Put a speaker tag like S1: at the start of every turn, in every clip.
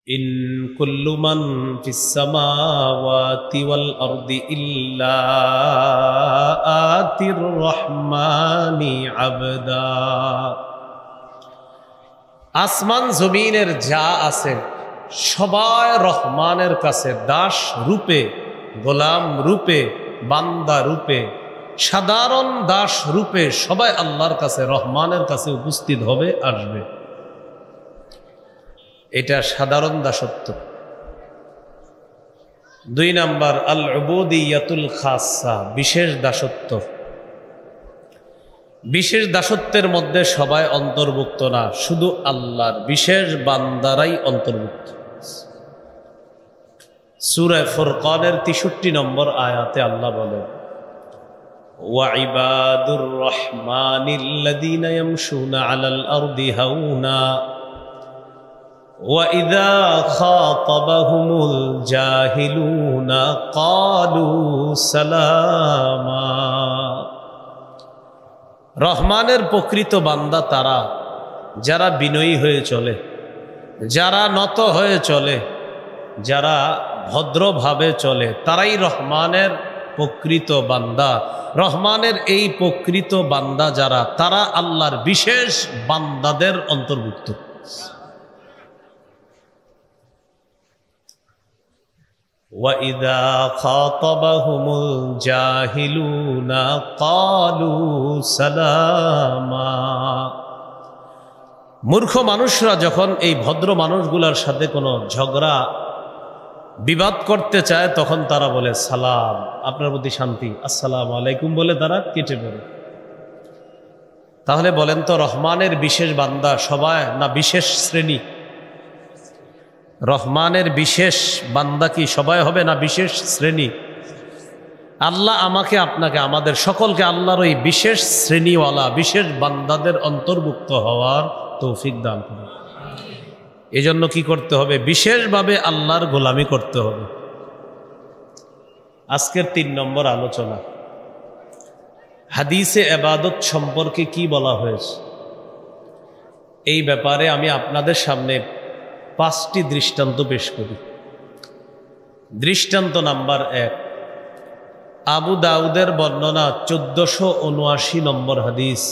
S1: In কুল্লু মান ফিস সামাওয়াতি ওয়াল আরদি ইল্লা আতির রহমানি আবদা। আসমান জমিনের যা আছে সবাই রহমানের কাছে দাস রূপে, গোলাম রূপে, বান্দা রূপে, সাধারণ দাস রূপে সবাই আল্লাহর কাছে, রহমানের কাছে উপস্থিত হবে, আসবে। এটা সাধারণ দাসত্ব। 2 নাম্বার আল উবুদিয়াতুল খাসা, বিশেষ দাসত্ব। বিশেষ দাসত্বের মধ্যে সবাই অন্তর্ভুক্ত না, শুধু আল্লাহর বিশেষ বান্দারাই অন্তর্ভুক্ত। সূরা ফুরকানের 63 নম্বর আয়াতে আল্লাহ বলেন, ওয়া ইবাদুর রহমানিল্লাযীনা ইয়ামশুনা আলাল আরদি হাওনা ওয়া ইযা খাতাবাহুমুল জাহিলুনা ক্বালু সালামা। রহমানের প্রকৃত বান্দা তারা যারা বিনয়ী হয়ে চলে, যারা নত হয়ে চলে, যারা ভদ্রভাবে চলে, তারাই রহমানের প্রকৃত বান্দা। রহমানের এই প্রকৃত বান্দা যারা, তারা আল্লাহর বিশেষ বান্দাদের অন্তর্ভুক্ত। وَإِذَا خَاطَبَهُمُ الْجَاهِلُونَ قَالُوا سَلَامًا। মূর্খ মানুষরা যখন এই ভদ্র মানুষগুলোর সাথে কোনো ঝগড়া বিবাদ করতে চায়, তখন তারা বলে সালাম, আপনার প্রতি শান্তি, আসসালামু আলাইকুম বলে তারা কেটে পড়ে। তাহলে বলেন তো, রহমানের বিশেষ বান্দা সবাই না বিশেষ শ্রেণী? রহমানের বিশেষ বান্দা কি সবাই হবে না বিশেষ শ্রেণী? আল্লাহ আমাকে, আপনাকে, আমাদের সকলকে আল্লাহর ওই বিশেষ শ্রেণীওয়ালা বিশেষ বান্দাদের অন্তর্ভুক্ত হওয়ার তৌফিক দান করুন। এজন্য কি করতে হবে? বিশেষভাবে আল্লাহর গোলামি করতে হবে। আজকের 3 নম্বর আলোচনা, হাদিসে ইবাদত সম্পর্কে কি বলা হয়েছে, এই ব্যাপারে আমি আপনাদের সামনে 5টি দৃষ্টান্ত পেশ করি। দৃষ্টান্ত নাম্বার 1, আবু দাউদের বর্ণনা 1479 নম্বর হাদিস।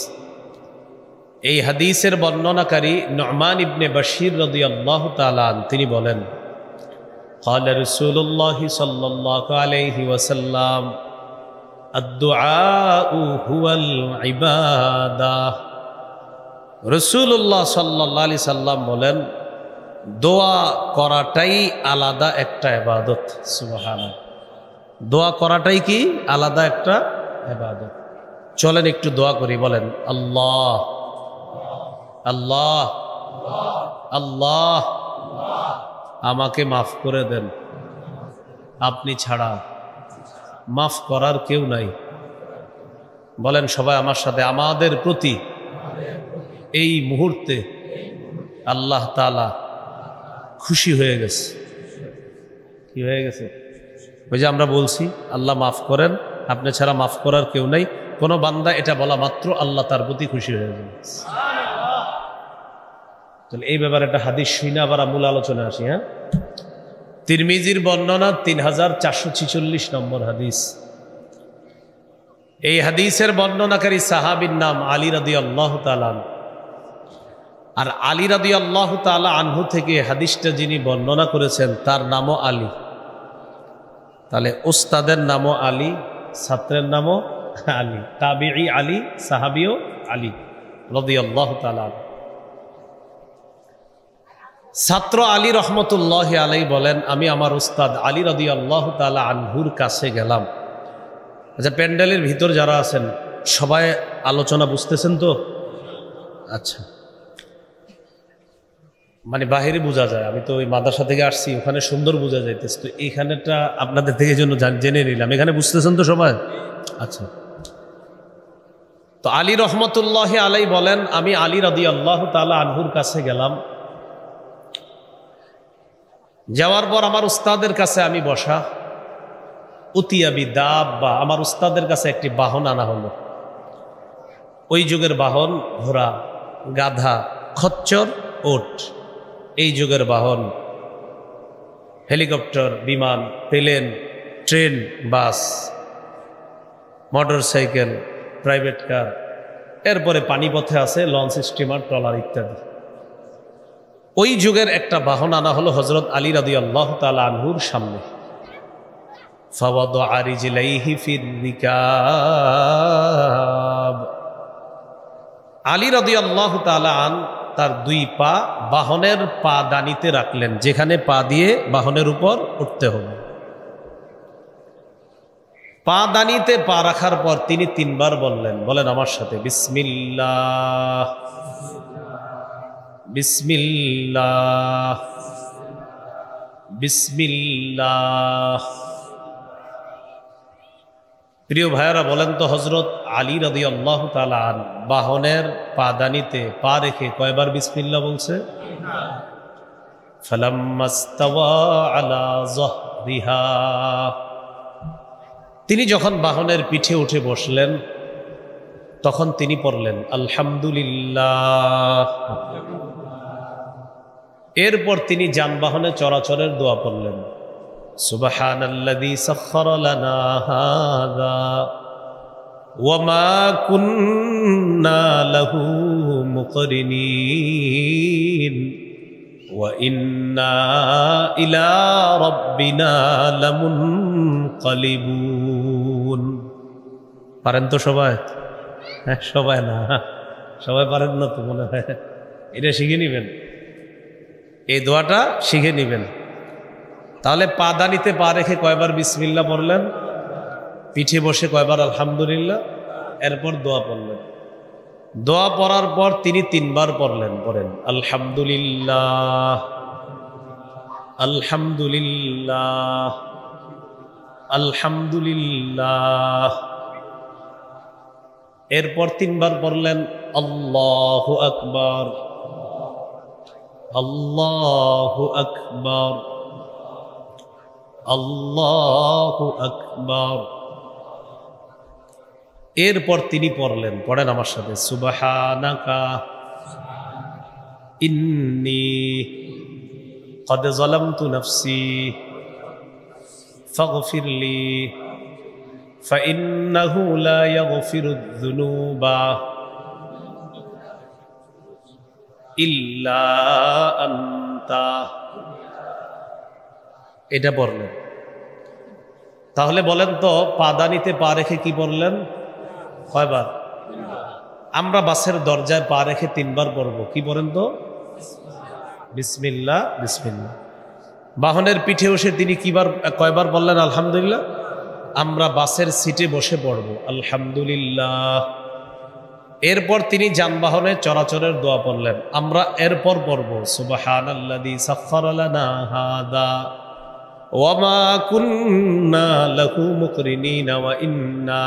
S1: এই হাদিসের বর্ণনাকারী নু'মান ইবনে বাশির রাদিয়াল্লাহু তাআলা আনহু, তিনি বলেন, قال رسول الله صلى الله عليه وسلم الدعاء هو العبادة। রাসূলুল্লাহ সাল্লাল্লাহু আলাইহি সাল্লাম বলেন, দোয়া করাটাই আলাদা একটা ইবাদত। সুবহানাল্লাহ, দোয়া করাটাই কি আলাদা একটা ইবাদত। চলেন একটু দোয়া করি, বলেন আল্লাহ আল্লাহ আল্লাহ, আমাকে মাফ করে দেন, আপনি ছাড়া মাফ করার কেউ নাই। বলেন সবাই আমার সাথে, আমাদের প্রতি এই মুহূর্তে আল্লাহ তাআলা খুশি হয়ে গেছে। কি হয়ে গেছে? ওই যে আমরা বলছি আল্লাহ মাফ করেন, আপনি ছাড়া মাফ করার কেউ নাই। কোন বান্দা এটা বলা মাত্র আল্লাহ তার প্রতি খুশি হয়ে যাবে। তাহলে এই ব্যাপারে একটা হাদিস শুনে আবার মূল আলোচনা আসি। হ্যাঁ, তিরমিজির বর্ণনা 3446 নম্বর হাদিস। এই হাদিসের বর্ণনাকারী সাহাবীর নাম আলী রাদিয়াল্লাহু তাআলা আনহু। আর আলী রাদিয়াল্লাহু তাআলা আনহু থেকে হাদিসটা যিনি বর্ণনা করেছেন তার নামও আলী। তাহলে উস্তাদের নামও আলী, ছাত্রের নামও আলী, তাবিঈ আলী, সাহাবীও আলী রাদিয়াল্লাহু তাআলা আনহু। ছাত্র আলী রহমতুল্লাহ আলাইহি বলেন, আমি আমার উস্তাদ আলী রাদিয়াল্লাহু তাআলা আনহুর কাছে গেলাম। আচ্ছা, প্যান্ডেলের ভিতর যারা আছেন সবাই আলোচনা বুঝতেছেন তো? আচ্ছা, মানে বাহিরে বোঝা যায়, আমি তো ওই মাদ্রাসা থেকে আসছি, ওখানে সুন্দর বোঝা যাইতেছে, তো এইখানেটা আপনাদের থেকে জন্য জেনে নিলাম। এখানে বুঝতেছেন তো সবাই? আচ্ছা, তো আলী রহমতুল্লাহ আলাইহি বলেন, আমি আলী রাদিয়াল্লাহু তাআলা আনহুর কাছে গেলাম। যাওয়ার পর আমার উস্তাদের কাছে আমি বসা। উতিয়াবি দাব্বা, আমার উস্তাদের কাছে একটি বাহন আনা হলো। ওই যুগের বাহন ঘোড়া, গাধা, খচ্চর, ওট, এই যুগের বাহন। হেলিকপ্টার, বিমান, প্লেন, ট্রেন, বাস, মোটর সাইকেল, প্রাইভেট কার, এরপরে পানিপথে আছে লঞ্চ, স্টিমার, ট্রলার ইত্যাদি। ওই যুগের একটা বাহন আনা হলো হযরত আলী রাদিয়াল্লাহু তাআলা আনহুর সামনে। ফাওয়াদা রিজলাইহি ফির রিকাব। আলী রাদিয়াল্লাহু তাআলা আন তার দুই পা বাহনের পা দানিতে রাখলেন, যেখানে পা দিয়ে বাহনের উপর উঠতে হবে। পা দানিতে পা রাখার পর তিনি তিনবার বললেন, বলেন আমার সাথে, বিসমিল্লাহ, বিসমিল্লাহ, বিসমিল্লাহ। প্রিয় ভাইয়েরা, বলেন তো হযরত আলী রাদিয়াল্লাহু তাআলা আন বাহনের পাদানিতে পা রেখে কয়বার বিসমিল্লাহ বলছে? ফালাম্মাস্তাওয়া আলা যহরিহা। তিনি যখন বাহনের পিঠে উঠে বসলেন তখন তিনি পড়লেন আলহামদুলিল্লাহ। এরপর তিনি যানবাহনে চলাচলের দোয়া পড়লেন, সুবহানাল্লাযী সাখখারা লানা হাযা ওয়া মা কুন্না লাহু মুকরিনিন ওয়া ইন্না ইলা রাব্বিনা লামুনকালিবুন। পারেন তো সবাই? হ্যাঁ, সবাই না, সবাই পারেন না তো মনে হয়। এটা শিখে নিবেন, এই দোয়াটা শিখে নিবেন। তাহলে পা দানিতে পা রেখে কয়বার বিসমিল্লাহ পড়লেন, পিঠে বসে কয়বার আলহামদুলিল্লাহ, এরপর দোয়া পড়লেন। দোয়া পড়ার পর তিনি তিনবার পড়লেন, পড়েন আলহামদুলিল্লাহ, আলহামদুলিল্লাহ, আলহামদুলিল্লাহ। এরপর তিনবার পড়লেন আল্লাহু আকবার, আল্লাহু আকবার, আল্লাহু আকবার। এরপর তিনি পড়লেন, পড়েন আমার সাথে, সুবহানাকা ইন্নী ক্বাদ যালামতু নাফসি ফাগফিরলি ফাইন্নাহু লা ইয়াগফিরুয যুনুবা ইল্লা আনতা। এটা পড়লেন। তাহলে বলেন তো পাদানিতে পা রেখে কি পড়লেন? কয়বার? আমরা বাসের দরজায় পা রেখে তিনবার পড়ব, কি পড়েন তো? বিসমিল্লাহ, বিসমিল্লাহ। বাহনের পিঠে বসে তিনি কয়বার বললেন আলহামদুলিল্লাহ? আমরা বাসের সিটে বসে পড়ব আলহামদুলিল্লাহ। এরপর তিনি যানবাহনে চলাচলের দোয়া পড়লেন, আমরা এরপর পড়ব সুবহানাল্লাযী সাখখারা লানা হাযা ওয়া মা কুন্না লাহু মুকরিনিন ওয়া ইন্না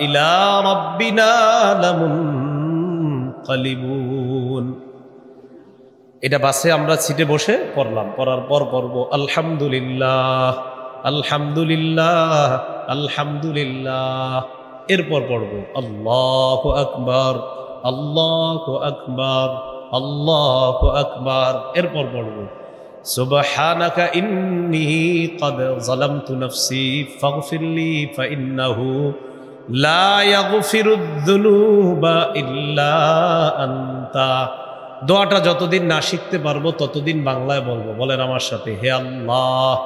S1: ইলা রাব্বিনা লামুনকালিবুন। এটা বাসে আমরা সিটে বসে পড়লাম, পড়ার পর পড়ব আলহামদুলিল্লাহ, আলহামদুলিল্লাহ, আলহামদুলিল্লাহ। এরপর পড়ব আল্লাহু আকবার, আল্লাহু আকবার, আল্লাহু আকবার। এরপর পড়ব সুবহানাকা ইন্নী ক্বাদ যালামতু নাফসি ফাগফিরলি ফাইন্নাহু লা ইয়াগফিরুয যুনুবা ইল্লা আনতা। দোয়াটা যতদিন না শিখতে পারবো ততদিন বাংলায় বলবো, বলেন আমার সাথে, হে আল্লাহ,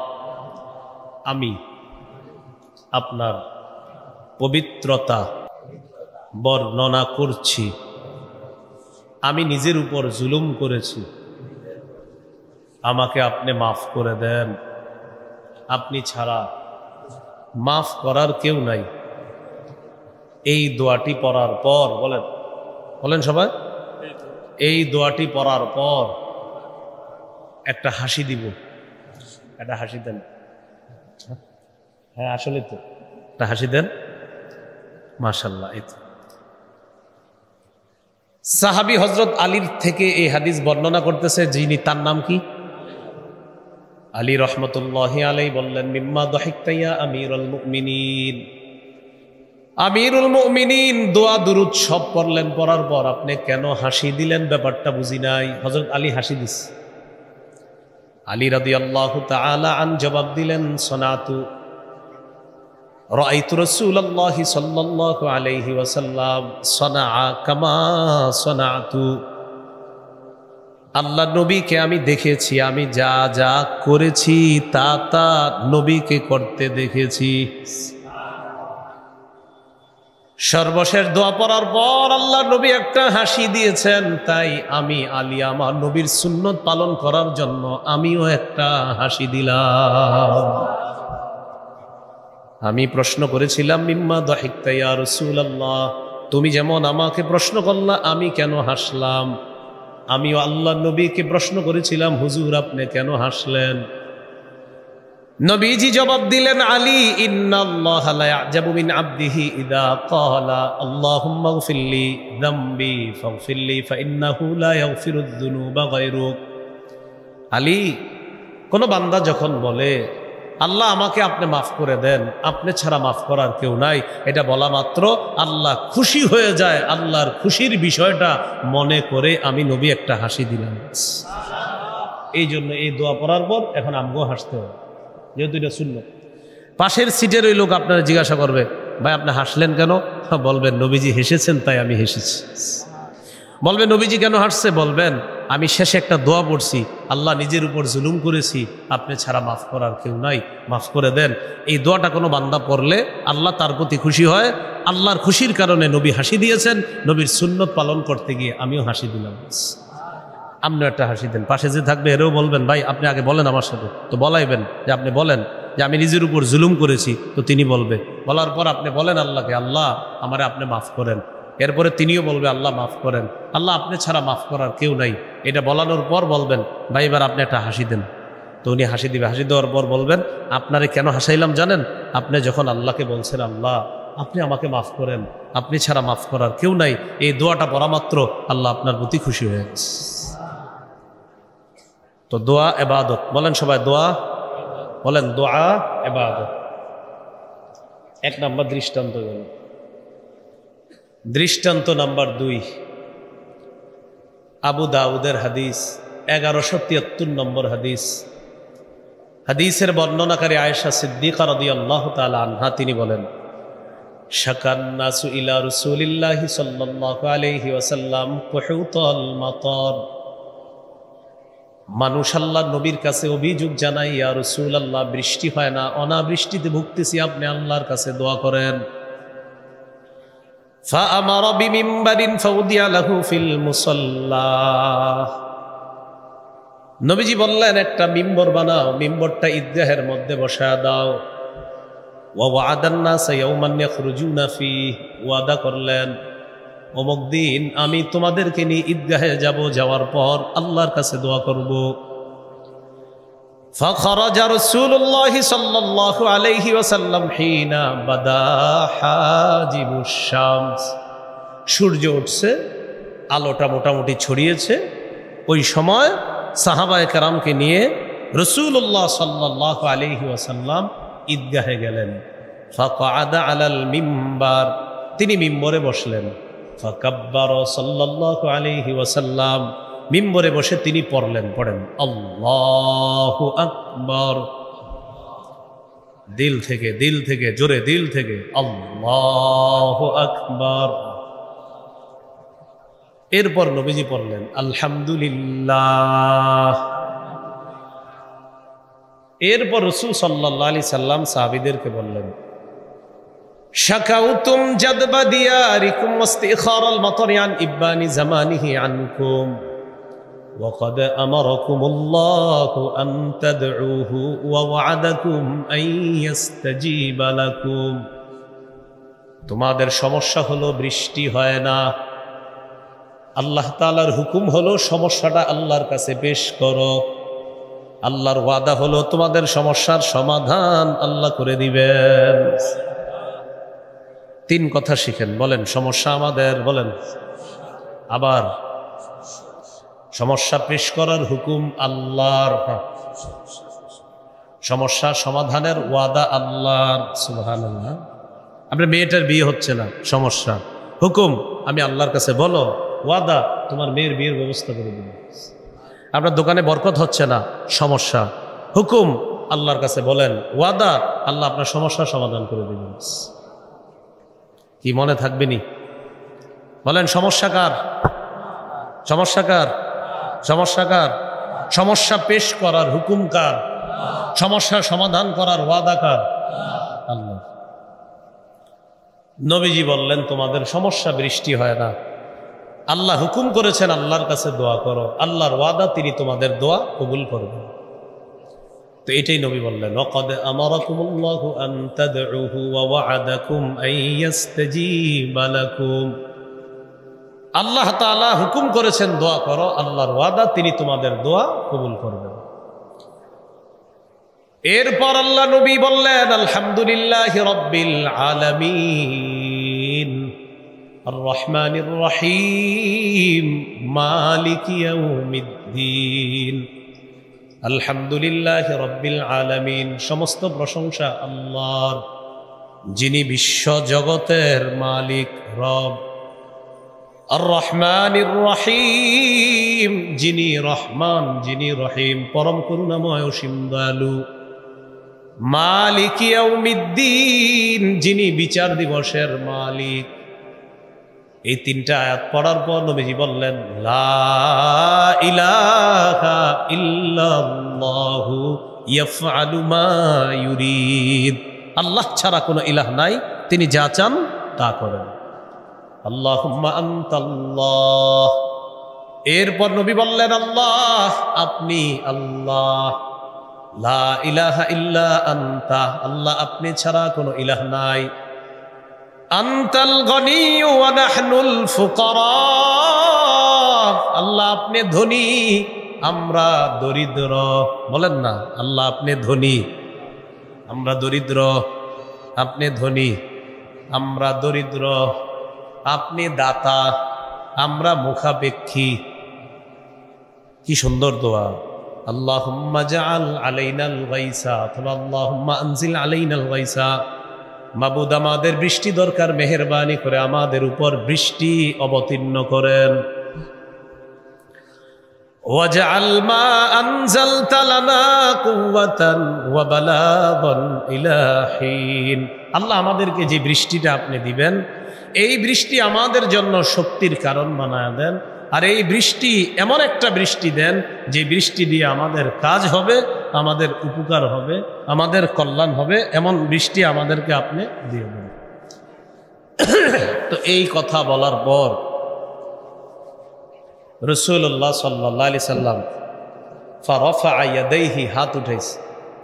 S1: আমি আপনার পবিত্রতা বর্ণনা করছি। আমি নিজের উপর জুলুম করেছি, আমাকে আপনি মাফ করে দেন। আপনি ছাড়া মাফ করার কেউ নাই। এই দোয়াটি পড়ার পর বলেন, বলেন সবাই, এই দোয়াটি পড়ার পর একটা হাসি দিব। একটা হাসি দেন। হ্যাঁ, আসলে তো একটা হাসি দেন। মাশাআল্লাহ। এই তো সাহাবী হযরত আলীর থেকে এই হাদিস বর্ণনা করতেছে, যিনি, তার নাম কি? আলী রহমতুল্লাহি আলাইহি বললেন, মিম্মা দাহিকতা ইয়া আমিরুল মুমিনিন। আমিরুল মুমিনিন দোয়া দুরূদ সব পড়লেন, পড়ার পর আপনি কেন হাসি দিলেন ব্যাপারটা বুঝি নাই। হযরত আলী হাসি দিস। আলী রাদিয়াল্লাহু তাআলা আন জবাব দিলেন, সনাতু রাআইতু রাসূলুল্লাহি সাল্লাল্লাহু আলাইহি ওয়াসাল্লাম সনাআ কামা সনাতু। আল্লাহ নবীকে আমি দেখেছি, আমি যা যা করেছি তা তা নবীকে করতে দেখেছি। সর্বশেষ দোয়া পড়ার পর আল্লাহ নবী একটা হাসি দিয়েছেন, তাই আমি আলী আমার নবীর সুন্নত পালন করার জন্য আমিও একটা হাসি দিলাম। আমি প্রশ্ন করেছিলাম, মিম্মা দাহিকতা ইয়া রাসূলুল্লাহ, তুমি যেমন আমাকে প্রশ্ন করলা আমি কেন হাসলাম, আমিও আল্লাহ নবীকে প্রশ্ন করেছিলাম, হুজুর আপনি কেন হাসলেন? নবীজি জবাব দিলেন, আলী ইন্নাল্লাহা লা ইয়াজাবু মিন আবদিহি ইযা ক্বালা আল্লাহুম্মা গফিরলি যামবি ফাগফিরলি ফাইন্নাহু লা ইয়াগফিরুয যুনুবা গায়রুক। আলী, কোন বান্দা যখন বলে আল্লাহ আমাকে আপনি মাফ করে দেন, আপনি ছাড়া মাফ করার কেউ নাই, এটা বলা মাত্র আল্লাহ খুশি হয়ে যায়। আল্লাহর খুশির বিষয়টা মনে করে আমি নবী একটা হাসি দিলাম। এই জন্য এই দোয়া পড়ার পর এখন আমগো হাসতে হবে, যেহেতু এটা সুন্নাত। পাশের সিটের ওই লোক আপনারা জিজ্ঞাসা করবে, ভাই আপনি হাসলেন কেন? বলবেন নবীজি হেসেছেন তাই আমি হেসেছি। বলবেন নবীজি কেন হাসছে? বলবেন আমি শেষে একটা দোয়া পড়ছি, আল্লাহ নিজের উপর জুলুম করেছি, আপনি ছাড়া মাফ করার কেউ নাই, মাফ করে দেন। এই দোয়াটা কোনো বান্দা পড়লে আল্লাহ তার প্রতি খুশি হয়। আল্লাহর খুশির কারণে নবী হাসি দিয়েছেন, নবীর সুন্নত পালন করতে গিয়ে আমিও হাসি দিলাম। আপনিও একটা হাসি দেন। পাশে যে থাকবে এরও বলবেন, ভাই আপনি আগে বলেন আমার সাথে, তো বলাইবেন যে আপনি বলেন যে আমি নিজের উপর জুলুম করেছি, তো তিনি বলবে, বলার পর আপনি বলেন আল্লাহকে, আল্লাহ আমারে আপনি মাফ করেন। এরপরে তিনিও বলবে আল্লাহ মাফ করেন, আল্লাহ আপনি ছাড়া মাফ করার কেউ নাই। এটা বলানোর পর বলবেন, ভাই এবার আপনি একটা হাসি দেন। তো উনি হাসি দিবে। হাসি দেওয়ার পর বলবেন, আপনারে কেন হাসাইলাম জানেন? আপনি যখন আল্লাহকে বলছেন আল্লাহ আপনি আমাকে মাফ করেন, আপনি ছাড়া মাফ করার কেউ নাই, এই দোয়াটা পড়া মাত্র আল্লাহ আপনার প্রতি খুশি হয়ে গেছে। তো দোয়া ইবাদত, বলেন সবাই দোয়া, বলেন দোয়া ইবাদত। এক নাম্বার দৃষ্টান্ত গেল। দৃষ্টান্ত নাম্বার 2, আবু দাউদের হাদিস 1173 নম্বর হাদিস। হাদিসের বর্ণনাকারী আয়েশা সিদ্দিকা রাদিয়াল্লাহু তাআলা আনহা তিনি বলেন, শাকান নাসু ইলা রাসূলিল্লাহি সাল্লাল্লাহু আলাইহি ওয়াসাল্লাম কুহুতাল মাতার। মানুষ আল্লাহ নবীর কাছে অভিযোগ জানায়, ইয়া রাসূলুল্লাহ বৃষ্টি হয় না, অনাবৃষ্টিতে ভুগতেছি, আপনি আল্লাহর কাছে দোয়া করেন। ফাআমারা বিমিম্বারিন ফাউদিয়া লাহু ফিল মুসাল্লা। নবীজি বললেন একটা মিম্বর বানাও, মিম্বরটা ঈদগাহের মধ্যে বসায় দাও। ওয়া ওয়া'আদান নাস ইয়াওমান ইয়াখরুজুনা ফিহি, ওয়াদা করলেন অমুক দিন আমি তোমাদেরকে নিয়ে ঈদগাহে যাব, যাওয়ার পর আল্লাহর কাছে দোয়া করব। فخرج رسول الله صلى الله عليه وسلم حين بدا حاجب الشمس। সূর্য উঠছে, আলোটা মোটামুটি ছড়িয়েছে। ওই সময় সাহাবায়ে কেরামকে নিয়ে রাসূলুল্লাহ সাল্লাল্লাহু আলাইহি ওয়াসাল্লাম ঈদগাহে গেলেন। ফাকআদা আলাল মিম্বার, তিনি মিম্বরে বসলেন। ফাকাব্বারা সাল্লাল্লাহু আলাইহি ওয়াসাল্লাম, মিম্বরে বসে তিনি পড়লেন, পড়েন আল্লাহু আকবার। দিল থেকে জোরে, দিল থেকে আল্লাহু আকবার। এরপর নবীজি পড়লেন আলহামদুলিল্লাহ। এরপর রাসূল সাল্লাল্লাহু আলাইহি সাল্লাম সাহাবীদেরকে বললেন, শাকাউতুম জাদবা দিয়ারিকুম ওয়াস্তিখারাল মাতারি আন ইবানি জামানিহি আনকুম وقد أمركم الله أن تدعوه ووعدكم أن يستجيب لكم। তোমাদের সমস্যা হলো বৃষ্টি হয় না, আল্লাহ তাআলার হুকুম হলো সমস্যাটা আল্লাহর কাছে পেশ করো। আল্লাহর ওয়াদা হলো তোমাদের সমস্যার সমাধান আল্লাহ করে দিবেন। 3 কথা শিখেন, বলেন সমস্যা আমাদের, বলেন আবার সমস্যা পেশ করার হুকুম আল্লাহর, সমস্যা সমাধানের ওয়াদা আল্লাহর। সুবহানাল্লাহ। আপনার মেয়েটার বিয়ে হচ্ছে না, সমস্যা, হুকুম আমি আল্লাহর কাছে বলো, ওয়াদা তোমার মেয়ের বিয়ের ব্যবস্থা করে দেব। আপনার দোকানে বরকত হচ্ছে না, সমস্যা, হুকুম আল্লাহর কাছে বলেন, ওয়াদা আল্লাহ আপনার সমস্যার সমাধান করে দিবেন। কি মনে থাকবেনি? বলেন সমস্যা কার? সমস্যা কার? সমস্যা কার? সমস্যা পেশ করার হুকুম কার? সমস্যার সমাধান করার ওয়াদা কার? আল্লাহ। নবীজি বললেন তোমাদের সমস্যা বৃষ্টি হয় না, আল্লাহ হুকুম করেছেন আল্লাহর কাছে দোয়া করো, আল্লাহর ওয়াদা তিনি তোমাদের দোয়া কবুল করবেন। তো এটাই নবী বললেন, ওয়াকাদ আমারাকুমুল্লাহু আন তাদউহু ওয়া ওয়া'আদাকুম আন ইস্তাজিবা লাকুম। আল্লাহ তাআলা হুকুম করেছেন দোয়া করো, আল্লাহর ওয়াদা তিনি তোমাদের দোয়া কবুল করবেন। এরপর আল্লাহ নবী বললেন, আলহামদুলিল্লাহি রাব্বিল আলামিন আর রহমানির রহিম মালিকি ইয়াউমিদ্দিন। আলহামদুলিল্লাহি রাব্বিল আলামিন, সমস্ত প্রশংসা আল্লাহর, যিনি বিশ্ব জগতের মালিক রব। আর রহমানির রহিম, যিনি রহমান যিনি রহিম, পরম করুণাময় অসীম দয়ালু। মালিক ইয়াউমিদ্দিন, যিনি বিচার দিবসের মালিক। এই তিনটা আয়াত পড়ার পর নবীজি বললেন, লা ইলাহা ইল্লাল্লাহু ইয়াফআলু মা ইউরিদ। আল্লাহ ছাড়া কোনো ইলাহ নাই, তিনি যা চান তা করেন। আল্লাহুম্মা আনতাল্লাহ। এরপর নবী বললেন, আল্লাহ আপনি আল্লাহ, লা ইলাহা ইল্লা আনতা, আল্লাহ আপনি ছাড়া কোনো ইলাহ নাই। আনতাল গনিয়্যু ওয়া নাহনুল ফুকারা, আল্লাহ আপনি ধনী আমরা দরিদ্র। বলেন না, আল্লাহ আপনি ধনী আমরা দরিদ্র, আপনি ধনী আমরা দরিদ্র, আপনি দাতা আমরা মুখাপেক্ষী। কি সুন্দর দোয়া। আল্লাহুম্মা জাআল আলাইনাল গায়সা, অথবা আল্লাহুম্মা আনজিল আলাইনাল গায়সা। মাবুদ আমাদের বৃষ্টি দরকার, মেহেরবানি করে আমাদের উপর বৃষ্টি অবতীর্ণ করেন। ওয়াজআল মা আনজালতা লানা কুওয়াতান ওয়া বালাগান ইলা হিন। আল্লাহ আমাদেরকে যে বৃষ্টিটা আপনি দিবেন, এই বৃষ্টি আমাদের জন্য শক্তির কারণ বানায় দেন। আর এই বৃষ্টি এমন একটা বৃষ্টি দেন যে বৃষ্টি দিয়ে আমাদের কাজ হবে, আমাদের উপকার হবে, আমাদের কল্যাণ হবে, এমন বৃষ্টি আমাদেরকে আপনি দিয়ে দেন। তো এই কথা বলার পর রাসূলুল্লাহ সাল্লাল্লাহু আলাইহি সাল্লাম ফারাফা ইয়াদাইহি, হাত উঠাইছে।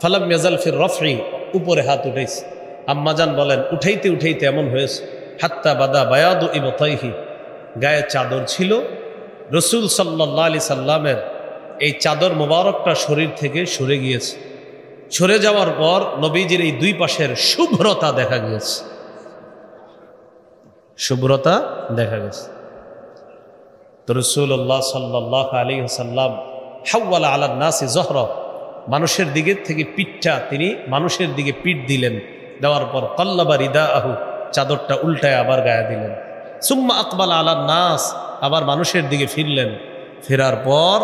S1: ফালাম ইয়াজাল ফির রাফই, উপরে হাত উঠাইছে। আম্মাজান বলেন উঠাইতে উঠাইতে এমন হয়েছে, হাত্তা বাদা বায়াদু ইবতাইহি, গায়ে চাদর ছিল রসুল সাল্লাল্লাহু আলাইহি সাল্লামের, এই চাদর মোবারকটা শরীর থেকে সরে গিয়েছে। সরে যাওয়ার পর নবীজির এই দুই পাশের শুভ্রতা দেখা গিয়েছে, শুভ্রতা দেখা গেছে। তো রাসূলুল্লাহ সাল্লাল্লাহু আলাইহি ওয়াসাল্লাম হাওয়ালা আলান নাসি যহরা, মানুষের দিকে থেকে পিঠটা তিনি মানুষের দিকে পিঠ দিলেন। দেওয়ার পর কাল্লাবা রিদাআহু, চাদরটা উল্টায় আবার গায়ে দিলেন। সুম্মা আকবালা আলান নাস, আবার মানুষের দিকে ফিরলেন। ফেরার পর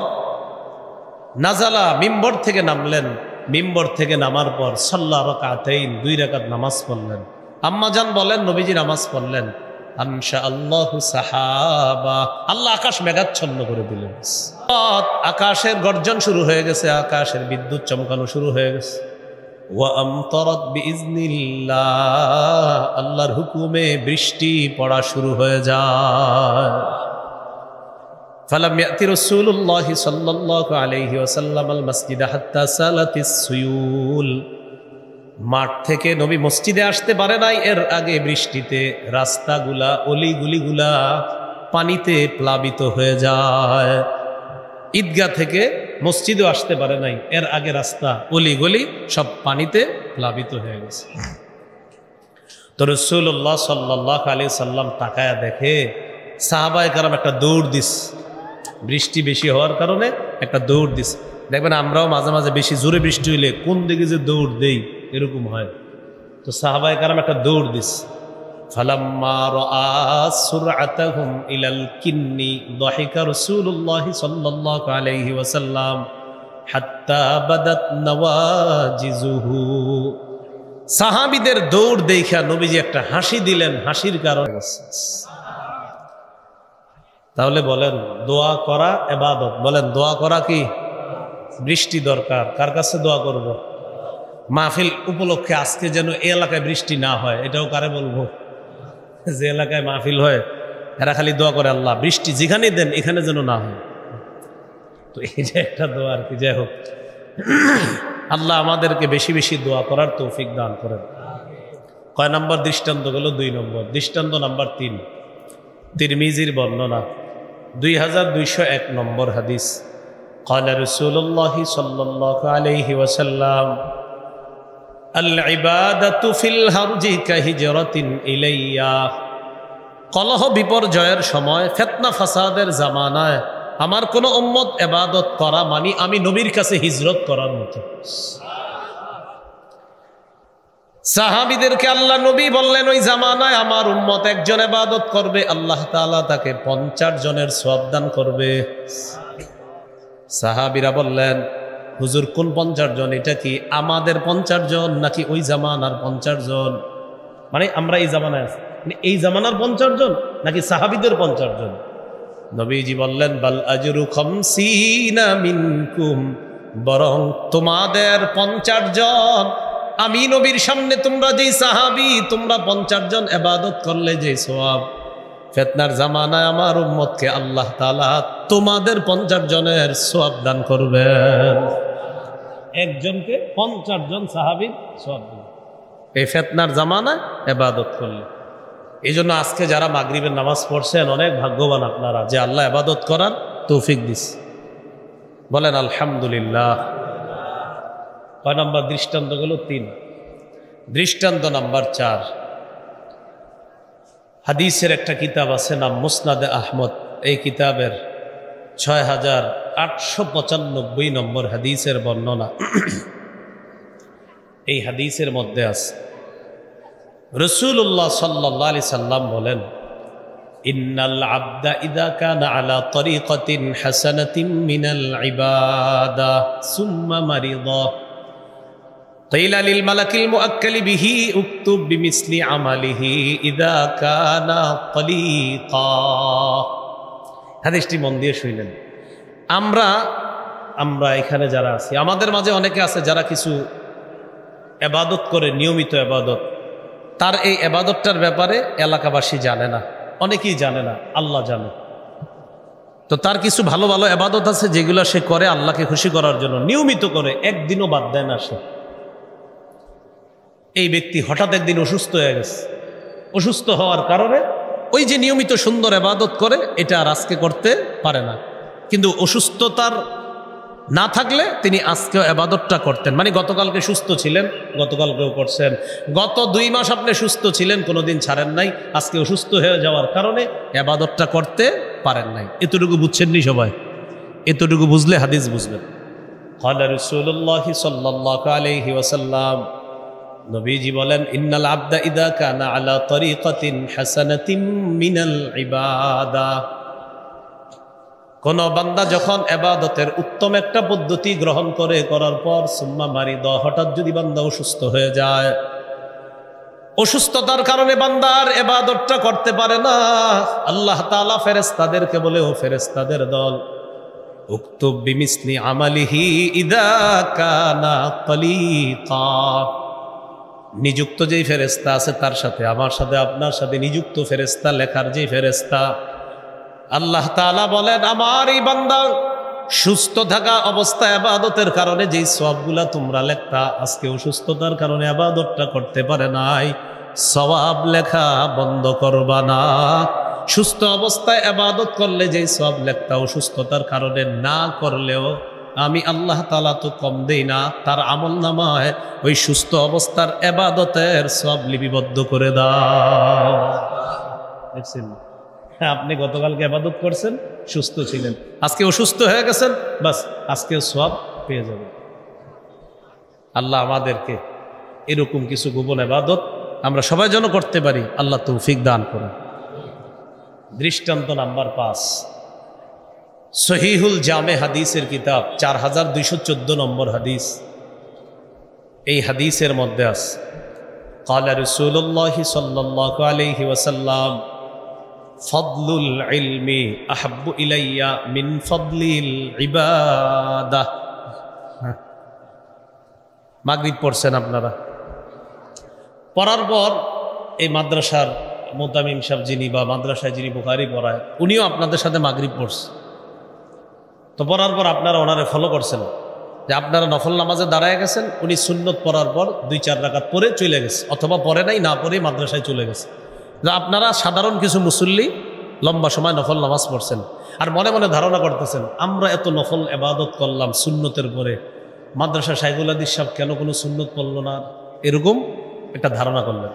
S1: নাজালা, মিম্বর থেকে নামলেন। মিম্বর থেকে নামার পর সাল্লা রাকাতাইন, 2 রাকাত নামাজ পড়লেন। আম্মাজান বলেন নবীজি নামাজ পড়লেন। আনশা আল্লাহু সাহাবা, আল্লাহ আকাশ মেঘাচ্ছন্ন করে দিলেন। আকাশের গর্জন শুরু হয়ে গেছে, আকাশের বিদ্যুৎ চমকানো শুরু হয়ে গেছে। ওয়া আমতারাত বিইজনিল্লাহ, আল্লাহর হুকুমে বৃষ্টি পড়া শুরু হয়ে যায়। ফালাম ইয়াতি রাসূলুল্লাহি সাল্লাল্লাহু আলাইহি ওয়াসাল্লাম আল মাসজিদ হাত্তা সালাতিস সুয়ুল, মাঠ থেকে নবী মসজিদে আসতে পারে নাই এর আগে বৃষ্টিতে রাস্তাগুলা, অলিগুলিগুলা পানিতে প্লাবিত হয়ে যায়। ঈদগাহ থেকে মসজিদও আসতে পারে নাই এর আগে, রাস্তা অলিগলি সব পানিতে প্লাবিত হয়ে গেছে। তো রাসূলুল্লাহ সাল্লাল্লাহু আলাইহি সাল্লাম তাকায়া দেখে সাহাবায়ে কেরাম একটা দৌড় দিস, বৃষ্টি বেশি হওয়ার কারণে একটা দৌড় দিস। দেখবেন আমরাও মাঝে মাঝে বেশি জোরে বৃষ্টি হইলে কোন দিকে যে দৌড় দেই এরকম হয়। তো সাহাবায়ে কেরাম একটা দৌড় দিস। فلما رأى سرعتهم إلى الكن ضحك رسول الله صلى الله عليه وسلم حتى بدت نواجزه সাহাবীদের দৌড় দেখা নবীজি একটা হাসি দিলেন, হাসির কারণে। তাহলে বলেন দোয়া করা ইবাদত, বলেন দোয়া করা কি? বৃষ্টি দরকার, কার কাছে দোয়া করব? মাহফিল উপলক্ষে আজকে যেন এই এলাকায় বৃষ্টি না হয়, এটাও কারে বলবো? যে এলাকায় মাহফিল হয় এরা খালি দোয়া করে আল্লাহ বৃষ্টি যেখানে দেন এখানে যেন না হয়। তো এটা একটা দোয়া আর কি। যাই হোক, আল্লাহ আমাদেরকে বেশি বেশি দোয়া করার তৌফিক দান করেন। কয় নম্বর দৃষ্টান্ত গেল? 2 নম্বর দৃষ্টান্ত নাম্বার 3, তিরমিজির বর্ণনা 2201 নম্বর হাদিস। قال رسول الله صلى الله عليه وسلم العبادة في الهرج كهجرة إلي। কলহ বিপর্যয়ের সময়, ফিতনা ফাসাদের জামানায় আমার কোন উম্মত ইবাদত করা মানে আমি নবীর কাছে হিজরত করার মতো। সাহাবীদেরকে আল্লাহ নবী বললেন ওই জামানায় আমার উম্মত একজন ইবাদত করবে, আল্লাহ তাআলা তাকে 50 জনের সওয়াব দান করবে। সাহাবীরা বললেন হুজুর কোন 50 জন? এটা কি আমাদের 50 জন নাকি ওই জামানার 50 জন? মানে আমরা এই জামানায় আছি, মানে এই জামানার 50 জন নাকি সাহাবীদের 50 জন? নবীজি বললেন বাল আজরু 50 মিনকুম, বরং তোমাদের 50 জন। আমি নবীর সামনে তোমরা যেই সাহাবী, তোমরা 50 জন ইবাদত করলে যে সওয়াব, ফিতনার জামানায় আমার উম্মতকে আল্লাহ তাআলা তোমাদের 50 জনের সওয়াব দান করবেন। একজনকে 50 জন সাহাবীর সওয়াব দিবেন এই ফিতনার জামানায় ইবাদত করলে। এই জন্য আজকে যারা মাগরিবের নামাজ পড়ছেন অনেক ভাগ্যবান আপনারা যে আল্লাহ ইবাদত করার তৌফিক দিছে। বলেন আলহামদুলিল্লাহ। কয় নম্বর দৃষ্টান্ত গেল? 3। দৃষ্টান্ত নাম্বার 4, হাদিসের একটা কিতাব আছে নাম মুসনাদে আহমদ। এই কিতাবের 6895 নম্বর হাদিসের বর্ণনা। এই হাদিসের মধ্যে আছে রাসূলুল্লাহ সাল্লাল্লাহু আলাইহি সাল্লাম বলেন ইন্নাল আবদা ইযা কানা আলা তরিকাতিন হাসানাতিন মিনাল ইবাদা সুম্মা মারিদা কিলা লিল মালাকিল মুআক্কালি বিহি উকতুব বিমিসলি আমালিহি ইযা কানা তালিকা। হাদিসটি মন দিয়ে শুনলেন। আমরা এখানে যারা আছি, আমাদের মাঝে অনেকে আছে যারা কিছু ইবাদত করে, নিয়মিত ইবাদত, তার এই ইবাদতটার ব্যাপারে এলাকাবাসী জানে না, অনেকেই জানে না, আল্লাহ জানে। তো তার কিছু ভালো ভালো ইবাদত আছে যেগুলো সে করে আল্লাহকে খুশি করার জন্য, নিয়মিত করে, একদিনও বাদ দেয় না সে। এই ব্যক্তি হঠাৎ একদিন অসুস্থ হয়ে গেছে, অসুস্থ হওয়ার কারণে ওই যে নিয়মিত সুন্দর ইবাদত করে এটা আর আজকে করতে পারে না। কিন্তু অসুস্থতার না থাকলে তিনি আজকেও ইবাদতটা করতেন। মানে গতকালকে সুস্থ ছিলেন, গতকালকেও করছেন, গত 2 মাস আপনি সুস্থ ছিলেন, কোনোদিন ছাড়েন নাই, আজকে অসুস্থ হয়ে যাওয়ার কারণে ইবাদতটা করতে পারেন নাই। এতটুকু বুঝছেন নি সবাই? এতটুকু বুঝলে হাদিস বুঝবেন। ক্বালা রাসূলুল্লাহ সাল্লাল্লাহু আলাইহি ওয়াসাল্লাম, নবীজি বলেন ইন্নাল আবদা ইযা কানা আলা তরিকাতিন হাসানাতিন মিনাল ইবাদা, কোন বান্দা যখন ইবাদতের উত্তম একটা পদ্ধতি গ্রহণ করে, করার পর সুম্মা মারিদা, হঠাৎ যদি বান্দা অসুস্থ হয়ে যায়, অসুস্থতার কারণে বান্দার ইবাদতটা করতে পারে না, আল্লাহ তাআলা ফেরেশতাদেরকে বলে, ও ফেরেশতাদের দল, উকতুব বিমিসলি আমালিহি ইযা কানা তালিকা, নিযুক্ত যেই ফেরেশতা আছে তার সাথে, আমার সাথে, আপনার সাথে নিযুক্ত ফেরেশতা, লেখার যেই ফেরেশতা, আল্লাহ তাআলা বলেন আমার এই বান্দা সুস্থ থাকা অবস্থায় ইবাদতের কারণে যেই সওয়াবগুলা তোমরা লেখতা, আজকে অসুস্থতার কারণে ইবাদতটা করতে পারে নাই, সওয়াব লেখা বন্ধ করবা না। সুস্থ অবস্থায় ইবাদত করলে যেই সওয়াব লেখতা, অসুস্থতার কারণে না করলেও আমি আল্লাহ তাআলা তো কম দেই না, তার আমলনামায় ওই সুস্থ অবস্থার ইবাদতের সওয়াব লিপিবদ্ধ করে দাও। দেখছেন, আপনি গতকালকে ইবাদত করছেন, সুস্থ ছিলেন, আজকে অসুস্থ হয়ে গেছেন, বাস আজকেও সওয়াব পেয়ে যাবেন। আল্লাহ আমাদেরকে এরকম কিছু গোপন ইবাদত আমরা সবাই যেন করতে পারি, আল্লাহ তৌফিক দান করুন। দৃষ্টান্ত নাম্বার 5, সহিহুল জামে হাদিসের কিতাব 4214 নম্বর হাদিস। এই হাদিসের মধ্যে আছে ক্বালা রাসূলুল্লাহ সাল্লাল্লাহু আলাইহি ওয়াসাল্লাম ফাদলুল ইলমি আহাব্বু ইলাইয়া মিন ফাদলিল ইবাদাহ। মাগরিব পড়ছেন আপনারা, পড়ার পর এই মাদ্রাসার মুতামিম সাহেব যিনি বা মাদ্রাসায় যিনি বুখারী পড়ায় উনিও আপনাদের সাথে মাগরিব পড়ছে। তো পড়ার পর আপনারা ওনারে ফলো করছেন যে আপনারা নফল নামাজে দাঁড়ায় গেছেন, উনি সুন্নত পড়ার পর 2-4 রাকাত পড়ে চলে গেছে, অথবা পড়ে নাই, না পড়ে মাদ্রাসায় চলে গেছে। আপনারা সাধারণ কিছু মুসল্লি লম্বা সময় নফল নামাজ পড়ছেন আর মনে মনে ধারণা করতেছেন আমরা এত নফল ইবাদত করলাম সুন্নতের পরে, মাদ্রাসা শাইখুল হাদিস সাহেব কেন কোনো সুন্নত পড়লো না, এরকম একটা ধারণা করলেন।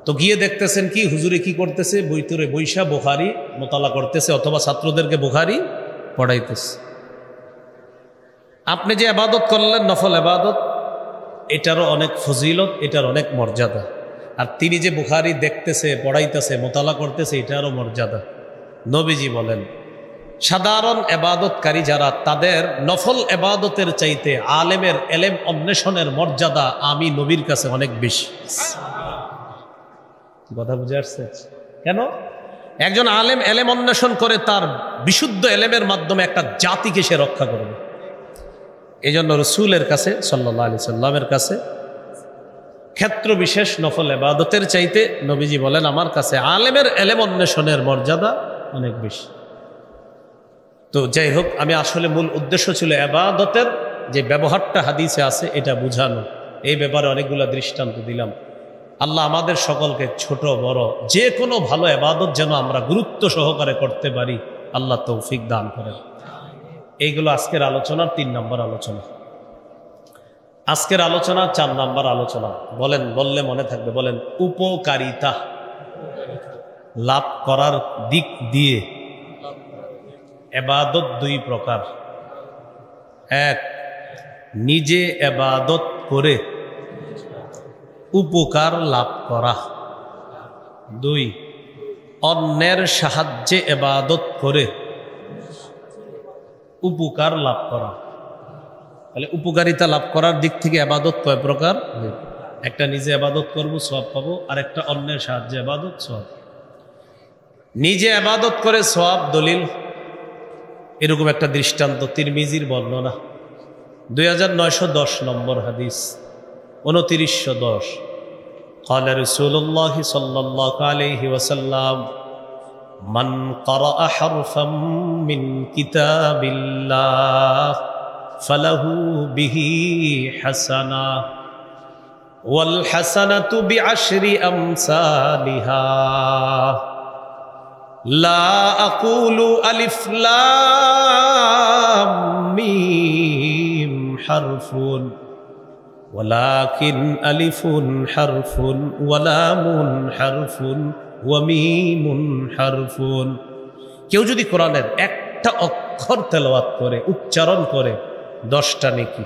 S1: তো গিয়ে দেখতেছেন কি হুজুরে কি করতেছে, বইতরে বৈশা বুখারী মোতালা করতেছে অথবা ছাত্রদেরকে বুখারী পড়াইতেছে। আপনি যে ইবাদত করলেন নফল ইবাদত, এটারও অনেক ফজিলত, এটার অনেক মর্যাদা। আর তিনি যে বুখারী দেখতেছে, পড়াইতেছে, মোতালা করতেছে, এটারও মর্যাদা। নবীজি বলেন সাধারণ ইবাদতকারী যারা, তাদের নফল ইবাদতের চাইতে আলেমের এলেম অন্বেষণের মর্যাদা আমি নবীর কাছে অনেক বেশি। কথা বুঝে আসছে? কেন? একজন আলেম এলেম অন্বেষণ করে তার বিশুদ্ধ এলেমের মাধ্যমে একটা জাতিকে সে রক্ষা করবে। এই জন্য রসুলের কাছে সাল্লাল্লাহু আলাইহি সাল্লামের কাছে ক্ষেত্র বিশেষ নফল ইবাদতের চাইতে নবীজি বলেন আমার কাছে আলেমের এলেম অন্বেষণের মর্যাদা অনেক বেশি। তো যাই হোক, আমি আসলে মূল উদ্দেশ্য ছিল ইবাদতের যে ব্যবহারটা হাদিসে আছে এটা বোঝানো। এই ব্যাপারে অনেকগুলো দৃষ্টান্ত দিলাম। আল্লাহ আমাদের সকলকে ছোট বড় যে কোনো ভালো ইবাদত যেন আমরা গুরুত্ব সহকারে করতে পারি, আল্লাহ তৌফিক দান করেন। এইগুলো আজকের আলোচনার 3 নম্বর আলোচনা। আজকের আলোচনা 4 নম্বর আলোচনা। বলেন, বললে মনে থাকবে, বলেন উপকারিতা লাভ করার দিক দিয়ে ইবাদত 2 প্রকার। 1, নিজে ইবাদত করে উপকার লাভ করা। 2, অন্যের সাহায্যে ইবাদত করে উপকার লাভ করা। তাহলে উপকারিতা লাভ করার দিক থেকে ইবাদত কয় প্রকার? একটা নিজে ইবাদত করব সওয়াব পাবো, আর একটা অন্যের সাহায্যে ইবাদত সওয়াব। নিজে ইবাদত করে সওয়াব দলিল, এরকম একটা দৃষ্টান্ত তিরমিজির বর্ণনা 2910 নম্বর হাদিস 2910। قال رسول الله صلى الله عليه وسلم من قرأ حرفا من كتاب الله فله به حسنة والحسنة بعشر أمثالها لا أقول ألف لام ميم حرف ولكن ألف حرف ولام حرف وميم حرف। কেউ যদি কোরআনের একটা অক্ষর তেলাওয়াত করে, উচ্চারণ করে, 10টা নেকি।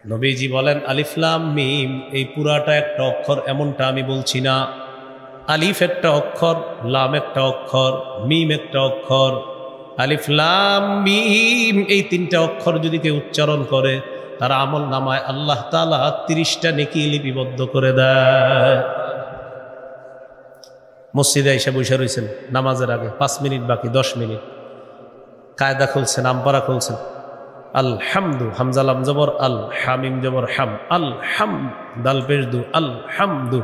S1: নবীজি বলেন আলিফ লাম মিম, এই পুরাটা একটা অক্ষর এমনটা আমি বলছি না। আলিফ একটা অক্ষর, লাম একটা অক্ষর, মিম একটা অক্ষর। আলিফ লাম মিম এই 3টা অক্ষর যদি কেউ উচ্চারণ করে, তার আমল নামায় আল্লাহ তাআলা 30টা নেকি লিপিবদ্ধ করে দেয়। মসজিদে এসে বসে রয়েছেন নামাজের আগে, 5 মিনিট বাকি, 10 মিনিট, কায়দা খুলছেন, আমপারা খুলছেন, আলহামদু, হামজা লাম জবর আল, হামিম জবর হাম, আল হাম, দাল পেশ দু, আল হামদু।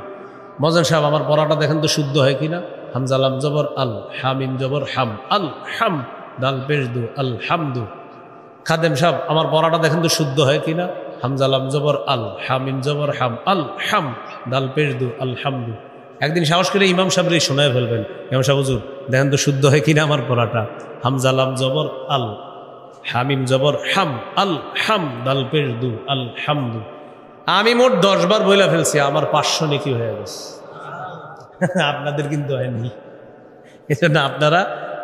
S1: মজান সাহেব আমার পড়াটা দেখেন তো শুদ্ধ হয় কিনা? হামজা লাম জবর আল, হামিম জবর হাম, আল হাম, দাল পেশ দু, আল হামদু। খাদেম সাহেব আমার পড়াটা দেখেন তো শুদ্ধ হয় কিনা? হামজা লাম জবর আল, হামিম জবর হাম, আল হাম, দাল পেশ দু, আল হামদু। একদিন সাহস করে ইমাম সাহেবরে শোনায় ফেলবেন, ইমাম সাহেব হুজুর দেখেন তো শুদ্ধ হয় কিনা আমার পড়াটা? হামজা লাম জবর আল, হামিম জবর হাম, আল হাম, দাল পেশ দু, আল হামদু। আমি মোট 10 বার বইলা ফেলছি, আমার 500 নেকি হয়ে গেছে। আপনাদের কিন্তু হয়নি। এজন্য আপনারা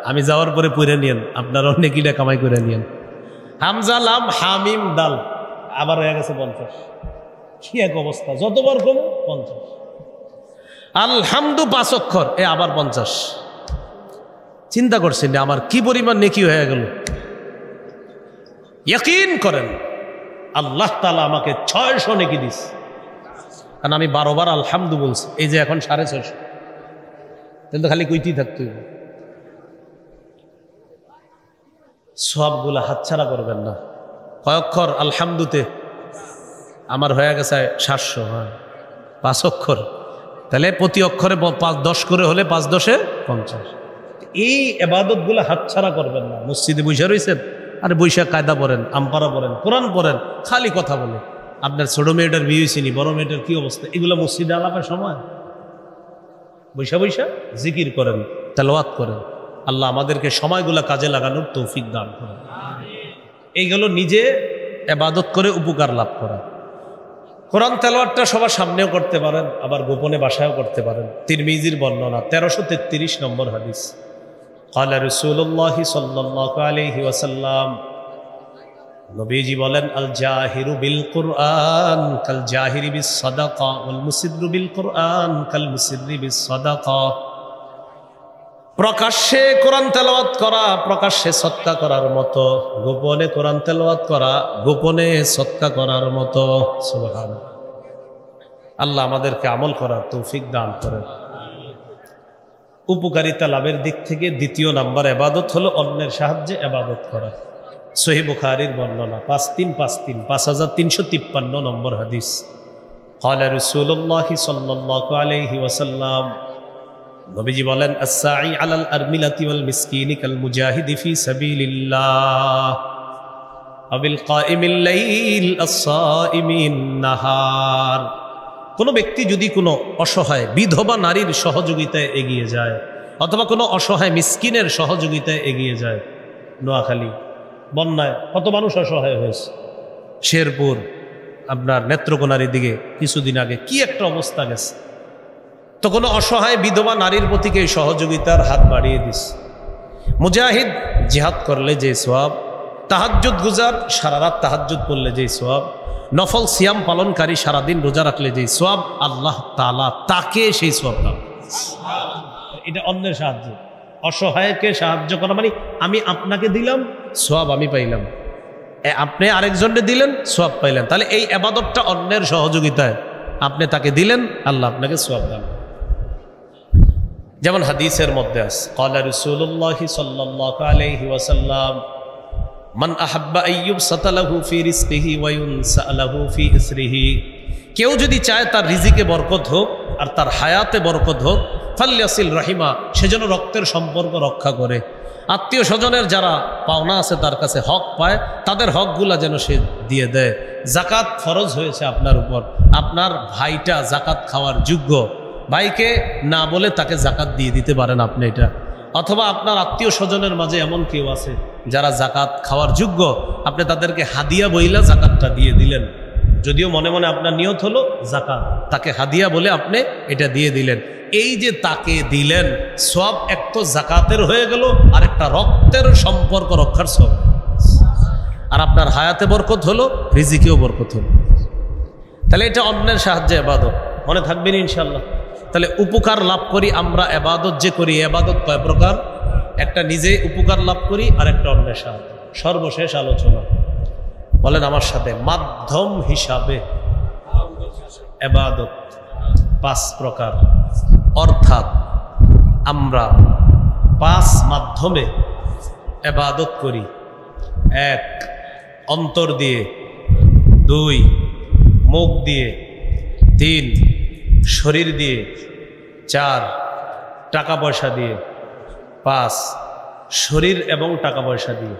S1: আমি যাওয়ার পরে পড়ে নিয়েন, আপনারাও নেকিটা কামাই করে নিয়েন। হামজা লাম হামিম দাল আবার হয়ে গেছে 50। কি এক অবস্থা, যতবার কমো 50। আলহামদু 5 অক্ষর, আবার 50। চিন্তা করছেন আমার কি পরিমাণ নেকি হয়ে গেল। ইয়াকিন করেন আল্লাহ তাআলা আমাকে 600 নেকি দিস, কারণ আমি 12 বার আলহামদু বলছি। এই যে এখন 650, তাহলে তো খালি কইতেই থাকতে হবে। সবগুলো হাতছাড়া করবেন না। কয় অক্ষর আলহামদুতে? আমার হয়ে গেছে 700। হ্যাঁ, 5 অক্ষর, তাহলে প্রতি অক্ষরে 10 করে হলে 5 10 50। এই ইবাদতগুলো হাতছাড়া করবেন না। মসজিদে বসে রয়েছেন, আরে বৈশাখ কায়দা পড়েন, আমপারা পড়েন, কোরআন পড়েন, খালি কথা বলে। আপনার ছোট মেয়েটার বিয়ে হয়েছিনি, বড় মেয়েটার কি অবস্থা, এগুলো মসজিদে আলাপের সময়? বৈশা বৈশা জিকির করেন, তেলাওয়াত করেন। আল্লাহ আমাদেরকে সময়গুলো কাজে লাগানোর তৌফিক দান করেন। এইগুলো নিজে ইবাদত করে উপকার লাভ করা। কোরআন তেলাওয়াতটা সবার সামনেও করতে পারেন, আবার গোপনে বাসায়ও করতে পারেন। তিরমিজির বর্ণনা 1333 নম্বর হাদিস। ক্বালা রাসূলুল্লাহ সাল্লাল্লাহু আলাইহি ওয়াসাল্লাম, নবীজি বলেন, আল জাহিরু বিল কুরআন কাল জাহিরি বিস সাদাকা ওয়াল মুসিররু বিল কুরআন কাল মুসিররি বিস সাদাকা। প্রকাশ্যে কোরআন তেলাওয়াত করা প্রকাশ্যে সদকা করার মতো, গোপনে কোরআন তেলাওয়াত করা গোপনে সদকা করার মতো। সুবহানাল্লাহ। আল্লাহ আমাদেরকে আমল করার তৌফিক দান করেন। উপকারিতা লাভের দিক থেকে 2 নাম্বার ইবাদত হলো অন্যের সাহায্যে ইবাদত করা। সহিহ বুখারীর বর্ণনা 5353 নম্বর হাদিস। ক্বালা রাসূলুল্লাহ সাল্লাল্লাহু আলাইহি ওয়াসাল্লাম, নবীজি বলেন, আস-সাঈ আলাল আরমিলাতি ওয়াল মিসকিনি কাল মুজাহিদি ফি সাবিলিল্লাহ আবিল কাইমিল লাইল আস-সাইমিন নাহার। কোন ব্যক্তি যদি কোনো অসহায় বিধবা নারীর সহযোগিতায় এগিয়ে যায়, অথবা কোনো অসহায় মিসকিনের সহযোগিতায় এগিয়ে যায়। নোয়াখালী বন্যায় কত মানুষ অসহায় হয়েছে, শেরপুর, আপনার নেত্রকোনার দিকে কিছুদিন আগে কি একটা অবস্থা গেছে। তো কোনো অসহায় বিধবা নারীর প্রতি এই সহযোগিতার হাত বাড়িয়ে দিস। মুজাহিদ জিহাদ করলে যে সওয়াব, তাহাজ্জুদ গুজার সারা রাত তাহাজ্জুদ পড়লে যে সওয়াব, নফল সিয়াম পালনকারী সারাদিন রোজা রাখলে যে সওয়াব, আল্লাহ তাআলা তাকে সেই সওয়াব দান। এটা অন্যের সাহায্য। অসহায়কে সাহায্য করা মানে আমি আপনাকে দিলাম, সওয়াব আমি পাইলাম, আপনি আরেকজনকে দিলেন, সওয়াব পাইলেন। তাহলে এই ইবাদতটা অন্যের সহযোগিতায়, আপনি তাকে দিলেন, আল্লাহ আপনাকে সওয়াব দান। যেমন হাদিসের মধ্যে আছে, ক্বালা রাসূলুল্লাহ সাল্লাল্লাহু আলাইহি ওয়াসাল্লাম, মান আহাব্বা আইয়ুবসাতা লাহু ফি রিজকিহি ওয়া ইউনসা লাহু ফি ইসরিহি। কেউ যদি চায় তার রিজিকে বরকত হোক আর তার হায়াতে বরকত হোক, ফালইয়াসিল রাহিমা, সেজন্য রক্তের সম্পর্ক রক্ষা করে। আত্মীয় স্বজনের যারা পাওনা আছে তার কাছে হক পায়, তাদের হকগুলা যেন সে দিয়ে দেয়। জাকাত ফরজ হয়েছে আপনার উপর, আপনার ভাইটা জাকাত খাওয়ার যোগ্য, ভাইকে না বলে তাকে জাকাত দিয়ে দিতে পারেন আপনি এটা। অথবা আপনার আত্মীয় স্বজনের মাঝে এমন কেউ আছে যারা জাকাত খাওয়ার যোগ্য, আপনি তাদেরকে হাদিয়া বইলা জাকাতটা দিয়ে দিলেন। যদিও মনে মনে আপনার নিয়ত হলো জাকাত, তাকে হাদিয়া বলে আপনি এটা দিয়ে দিলেন। এই যে তাকে দিলেন, সব এক তো জাকাতের হয়ে গেল, আর একটা রক্তের সম্পর্ক রক্ষার সব। আর আপনার হায়াতে বরকত হলো, রিজিকেও বরকত হলো। তাহলে এটা অন্যের সাহায্যে ইবাদত, মনে থাকবেন ইনশাল্লাহ। তাহলে উপকার লাভ করি আমরা, ইবাদত যে করি, ইবাদত কয় প্রকার? একটা নিজে উপকার লাভ করি, আর একটা অন্যের সাহায্য। সর্বশেষ আলোচনা বলেন আমার সাথে, মাধ্যম হিসাবে ইবাদত 5 প্রকার। অর্থাৎ আমরা 5 মাধ্যমে ইবাদত করি। 1 অন্তর দিয়ে, 2 মুখ দিয়ে, 3 শরীর দিয়ে, 4 টাকা পয়সা দিয়ে, 5 শরীর এবং টাকা পয়সা দিয়ে।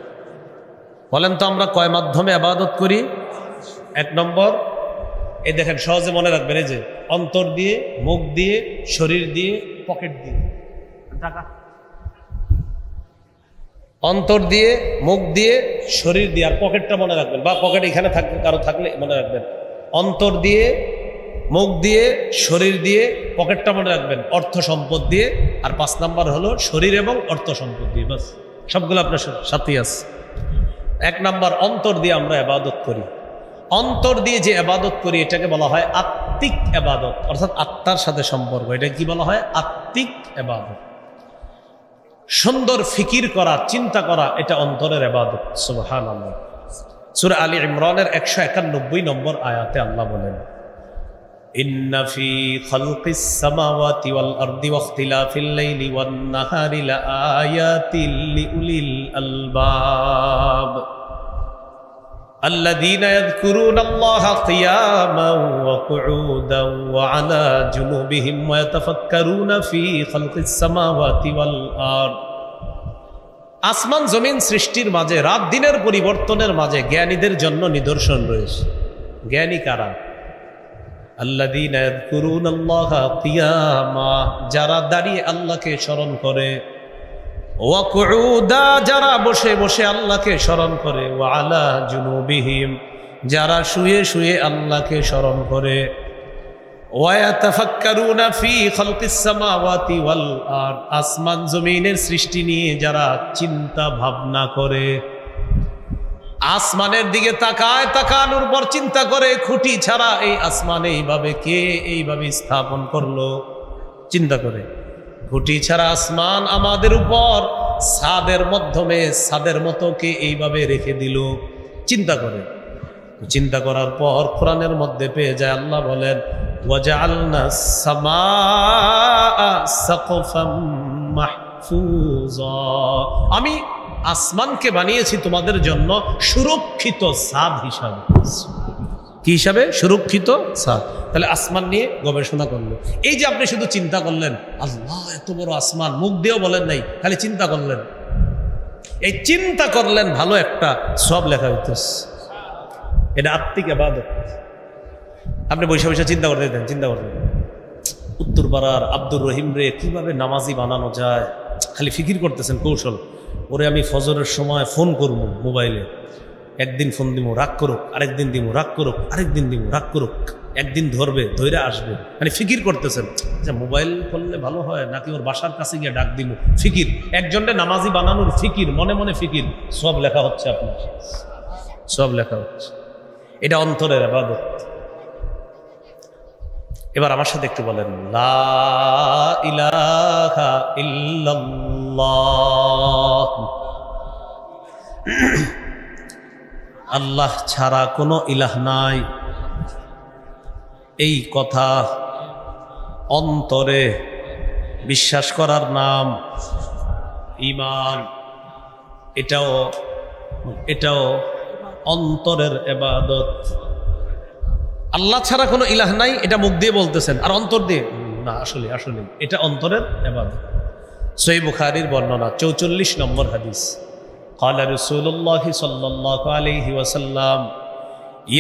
S1: বলেন তো আমরা কয় মাধ্যমে ইবাদত করি? 1 নম্বর, এই দেখেন সহজে মনে রাখবেন, এই যে অন্তর দিয়ে, মুখ দিয়ে, শরীর দিয়ে, পকেট দিয়ে। টাকা অন্তর দিয়ে, মুখ দিয়ে, শরীর দিয়ে, আর পকেটটা মনে রাখবেন, বা পকেট এখানে থাকবে কারো থাকলে মনে রাখবেন। অন্তর দিয়ে, মুখ দিয়ে, শরীর দিয়ে, পকেটটা মনে রাখবেন, অর্থ সম্পদ দিয়ে। আর 5 নাম্বার হলো শরীর এবং অর্থ সম্পদ দিয়ে। বাস, সবগুলো আপনার সাথেই আছে। 1 নাম্বার, অন্তর দিয়ে আমরা ইবাদত করি। অন্তর দিয়ে যে ইবাদত করি এটাকে বলা হয় আত্মিক ইবাদত, অর্থাৎ আত্মার সাথে সম্পর্ক। এটা কি বলা হয়? আত্মিক ইবাদত। সুন্দর ফিকির করা, চিন্তা করা, এটা অন্তরের ইবাদত। সুবহানাল্লাহ। সূরা আলী ইমরানের 191 নম্বর আয়াতে আল্লাহ বলেন, ইন্না ফি খালকিস সামাওয়াতি ওয়াল আরদি ওয়াখতিলাফিল লাইলি ওয়ান নাহারি লাআয়াতিল লিউলিল আলবাব الذين يذكرون الله قياما وقعودا وعلى جنوبهم ويتفكرون في خلق السماوات والأرض। আসমান জমিন সৃষ্টির মাঝে, রাত দিনের পরিবর্তনের মাঝে জ্ঞানীদের জন্য নিদর্শন রয়েছে। জ্ঞানী কারা? আল্লাযীনা ইয়াযকুরুনাল্লাহা কিয়ামা, যারা দাঁড়িয়ে আল্লাহকে স্মরণ করে, ওয়া কুউদা, যারা বসে বসে আল্লাহকে স্মরণ করে, ওয়া আলা জুনুবিহিম, যারা শুয়ে শুয়ে আল্লাহকে স্মরণ করে, ওয়া ইয়াতাফাক্কারুনা ফি খালকিস সামাওয়াতি ওয়াল আরদ, আসমান জমিনের সৃষ্টি নিয়ে যারা চিন্তা ভাবনা করে, আসমানের দিকে তাকায়, তাকানোর পর চিন্তা করে খুঁটি ছাড়া এই আসমান এইভাবে কে এইভাবে স্থাপন করলো, চিন্তা করে খুঁটি ছাড়া আসমান আমাদের উপর ছাদের মাধ্যমে ছাদের মতো কে এইভাবে রেখে দিল, চিন্তা করে। চিন্তা করার পর কোরআনের মধ্যে পেয়ে যায়, আল্লাহ বলেন ওয়াজআলনাস সামাআ সাকফাম মাহফুজা, আমি আসমানকে বানিয়েছি তোমাদের জন্য সুরক্ষিত ছাদ হিসাবে। কি হিসাবে? সুরক্ষিত ছাদ। তাহলে আসমান নিয়ে গবেষণা করলো। এই যে আপনি শুধু চিন্তা করলেন, আল্লাহ এত বড় আসমান, মুখ দিয়েও বলেন নাই, খালি চিন্তা করলেন। এই চিন্তা করলেন, ভালো একটা সব লেখা হইতেছে। এটা আত্মিক ইবাদত। আপনি বসে বসে চিন্তা করতে দেন, চিন্তা করলেন উত্তরপাড়ার আব্দুর রহিম রে কিভাবে নামাজি বানানো যায়, খালি ফিকির করতেছেন কৌশল। ওরে আমি ফজরের সময় ফোন করবো মোবাইলে, একদিন ফোন দিব রাগ করুক, আরেকদিন দিব রাগ করুক, আরেকদিন দিব রাগ করুক, একদিন ধরবে, ধৈরে আসবে, মানে ফিকির করতেছেন যে মোবাইল করলে ভালো হয় নাকি ওর বাসার কাছে গিয়ে ডাক দিব। ফিকির, একজনকে নামাজি বানানোর ফিকির, মনে মনে ফিকির, সব লেখা হচ্ছে আপনার, সব লেখা হচ্ছে। এটা অন্তরের ইবাদত। এবার আমার সাথে একটু বলেন, লা ইলাহা ইল্লাল্লাহ, আল্লাহ ছাড়া কোনো ইলাহ নাই। এই কথা অন্তরে বিশ্বাস করার নাম ঈমান। এটাও অন্তরের ইবাদত। আল্লাহ ছাড়া কোনো ইলাহ নাই, এটা মুখ দিয়ে বলতেছেন, আর অন্তর দিয়ে না, আসলে এটা অন্তরের ইবাদত। সহিহ বুখারীর বর্ণনা 44 নম্বর হাদিস, قال رسول الله صلى الله عليه وسلم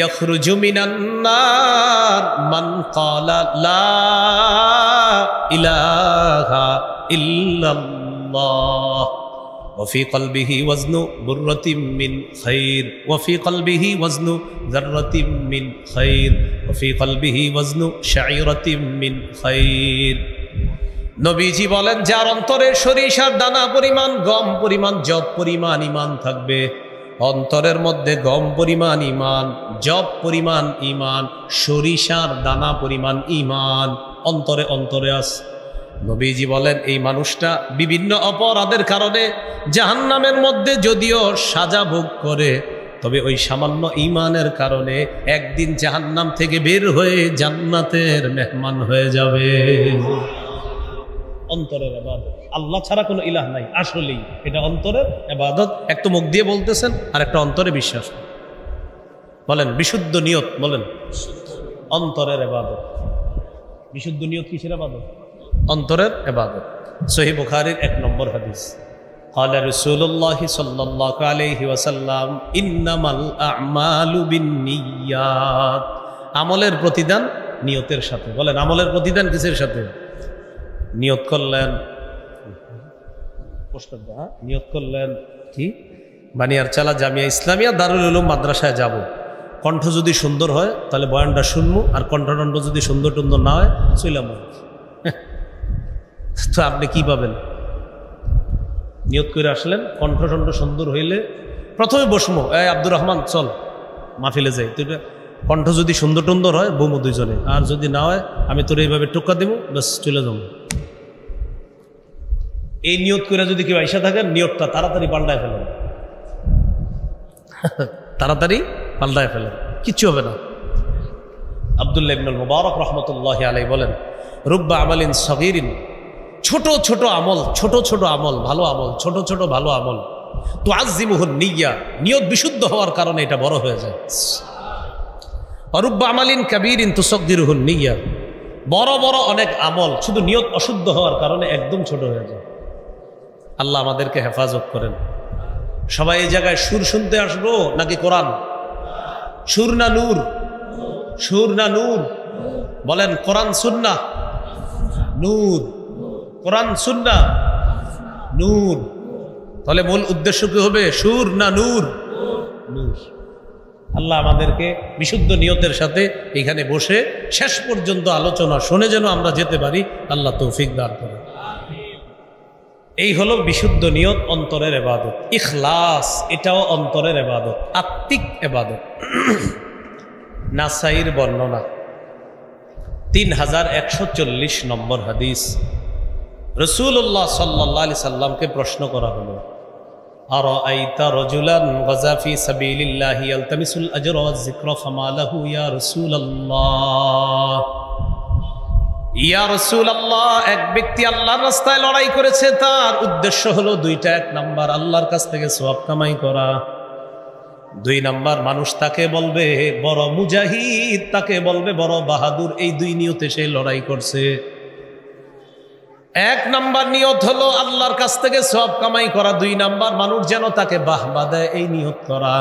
S1: يخرج من النار من قال لا إله إلا الله وفي قلبه وزن برة من خير وفي قلبه وزن ذرة من خير وفي قلبه وزن شعيرة من خير। নবীজি বলেন, যার অন্তরে সরিষার দানা পরিমাণ, গম পরিমাণ, জব পরিমাণ ঈমান থাকবে, অন্তরের মধ্যে গম পরিমাণ ঈমান, জব পরিমাণ ঈমান, সরিষার দানা পরিমাণ ঈমান অন্তরে আছে। নবীজি বলেন, এই মানুষটা বিভিন্ন অপরাধের কারণে জাহান্নামের মধ্যে যদিও সাজা ভোগ করে, তবে ওই সামান্য ঈমানের কারণে একদিন জাহান্নাম থেকে বের হয়ে জান্নাতের মেহমান হয়ে যাবে। অন্তরের ইবাদত। আল্লাহ ছাড়া কোনো ইলাহ নাই, আসলেই এটা অন্তরের ইবাদত। একটা মুখ দিয়ে বলতেছেন, আর একটা অন্তরে বিশ্বাস। বলেন বিশুদ্ধ নিয়ত, বলেন অন্তরের ইবাদত। বিশুদ্ধ নিয়ত কিসের ইবাদত? অন্তরের ইবাদত। সহিহ বুখারীর 1 নম্বর হাদিস, قال رسول الله صلى الله عليه وسلم انما الاعمال بالنيات, আমলের প্রতিদান নিয়তের সাথে। বলেন আমলের প্রতিদান কিসের সাথে? নিয়ত করলেন, নিয়ত করলেন কি বানিয়ারচালা জামিয়া ইসলামিয়া দারুল উলুম মাদ্রাসায় যাব, কণ্ঠ যদি সুন্দর হয় তাহলে বয়ানটা শুনবো, আর কণ্ঠটণ্ড যদি সুন্দর টুন্দর না হয় চইলাম। তো আপনি কি পাবেন? নিয়ত করে আসলেন, কণ্ঠটণ্ড সুন্দর হইলে প্রথমে বসমো, এই আব্দুর রহমান চল মাহফিলে যাই। তো কণ্ঠ যদি সুন্দর টুন্দর হয় বমু দুইজনে, আর যদি না হয় আমি তোর এইভাবে টোকা দেবো, ব্যাস চলে যাবো। এই নিয়ত করে যদি কেউ আইসা থাকেন, নিয়তটা তাড়াতাড়ি পাল্টায় ফেলেন, তাড়াতাড়ি পাল্টায় ফেলেন, কিচ্ছু হবে না। আব্দুল্লাহ ইবনুল মুবারক রাহমাতুল্লাহি আলাইহি বলেন, রুব্বা আমালিন সগীরিন, ছোট ছোট আমল, ছোট ছোট আমল, ভালো আমল, ছোট ছোট ভালো আমল, তুআজ্জিমুহুন নিয়্যা, নিয়ত বিশুদ্ধ হওয়ার কারণে এটা বড় হয়ে যায়। রুব্বা আমালিন কাবীরিন তুসাগগিরুহুন নিয়্যা, বড় বড় অনেক আমল শুধু নিয়ত অশুদ্ধ হওয়ার কারণে একদম ছোট হয়ে যায়। আল্লাহ আমাদেরকে হেফাজত করেন। সবাই এই জায়গায় সুর শুনতে আসবো নাকি কোরআন? সুর না নূর? সুর না নূর? বলেন কোরআন সুন্নাহ? নূর। কোরআন সুন্নাহ, নূর। তাহলে মূল উদ্দেশ্য কি হবে? সুর না নূর? নূর। আল্লাহ আমাদেরকে বিশুদ্ধ নিয়তের সাথে এখানে বসে শেষ পর্যন্ত আলোচনা শুনে যেন আমরা যেতে পারি, আল্লাহ তৌফিক দান করেন। এই হলো বিশুদ্ধ নিয়ত, অন্তরের ইবাদত। ইখলাস, এটাও অন্তরের ইবাদত, আত্মিক ইবাদত। নাসাইর বর্ণনা 3140 নম্বর হাদিস। রাসূলুল্লাহ সাল্লাল্লাহু আলাইহি সাল্লামকে প্রশ্ন করা হলো, আরাআইতা রাজুলান গাজা ফি সাবিলিল্লাহি ইয়ালতামিসুল আজরা ওয়াজ যিকরা ফামা লাহু ইয়া রাসূলুল্লাহ। ইয়া রাসূলুল্লাহ, এক ব্যক্তি আল্লাহর রাস্তায় লড়াই করেছে, তার উদ্দেশ্য হলো দুইটা। এক নাম্বার আল্লাহর কাছ থেকে সওয়াব কামাই করা, দুই নাম্বার মানুষ তাকে বলবে বড় মুজাহিদ, তাকে বলবে বড় বাহাদুর। এই দুই নিয়তে সে লড়াই করছে। এক নাম্বার নিয়ত হলো আল্লাহর কাছ থেকে সওয়াব কামাই করা, দুই নাম্বার মানুষ যেন তাকে বাহবা দেয়, এই নিয়ত করা।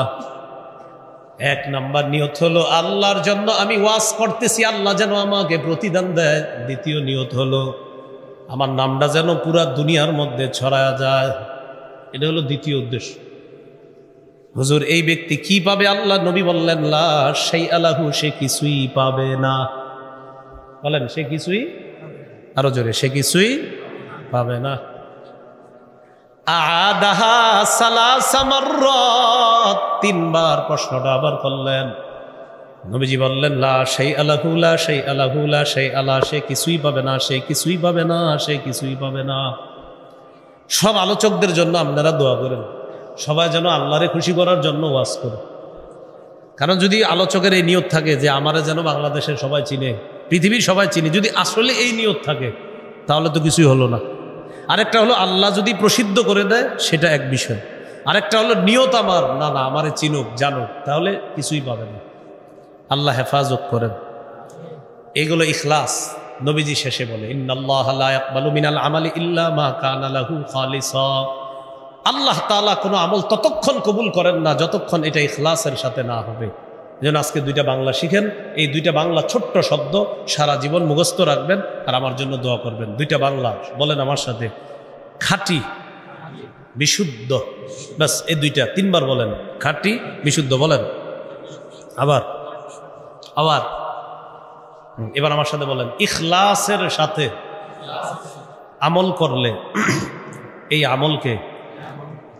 S1: এক নাম্বার নিয়ত হলো আল্লাহর জন্য আমি ওয়াজ করতেছি, আল্লাহ যেন আমাকে প্রতিদান দেয়। দ্বিতীয় নিয়ত হলো আমার নামটা যেন পুরা দুনিয়ার মধ্যে ছড়ায়া যায়। এটা হলো দ্বিতীয় উদ্দেশ্য। হুজুর, এই ব্যক্তি কি পাবে? আল্লাহ নবী বললেন, লা শাইআ লাহু, সে কিছুই পাবে না। বলেন, সে কিছুই, আরো জোরে, সে কিছুই পাবে না। আদাহা সালাসা মাররাত, তিনবার প্রশ্নটা আবার করলেন। নবীজি বললেন, লা শাইআ লাহু, লা শাইআ লাহু, লা শাইআ লা, সে কিছুই পাবে না, সে কিছুই পাবে না, সে কিছুই পাবে না। সব আলোচকদের জন্য আপনারা দোয়া করেন, সবাই যেন আল্লাহরে খুশি করার জন্য ওয়াজ করে। কারণ যদি আলোচকের এই নিয়ত থাকে যে আমারে যেন বাংলাদেশের সবাই চিনে, পৃথিবীর সবাই চিনে, যদি আসলে এই নিয়ত থাকে তাহলে তো কিছুই হলো না। আরেকটা হলো আল্লাহ যদি প্রসিদ্ধ করে দেয়, সেটা এক বিষয়। আরেকটা হলো নিয়ত আমার না, না আমারে চিনুক জানুক, তাহলে কিছুই পাবে না। আল্লাহ হেফাজত করেন। এইগুলো ইখলাস। নবীজি শেষে বলে, ইন্নাল্লাহা লা ইয়াকবালু মিনাল আমালি ইল্লা মা কানা লাহু খালিসা। আল্লাহ তাআলা কোনো আমল ততক্ষণ কবুল করেন না যতক্ষণ এটা ইখলাসের সাথে না হবে। যেন আজকে দুইটা বাংলা শিখেন, এই দুইটা বাংলা ছোট্ট শব্দ সারা জীবন মুখস্থ রাখবেন আর আমার জন্য দোয়া করবেন। দুইটা বাংলা বলেন আমার সাথে, খাঁটি বিশুদ্ধ। ব্যাস, এই দুইটা তিনবার বলেন, খাঁটি বিশুদ্ধ। বলেন আবার, আবার, এবার আমার সাথে বলেন, ইখলাসের সাথে আমল করলে এই আমলকে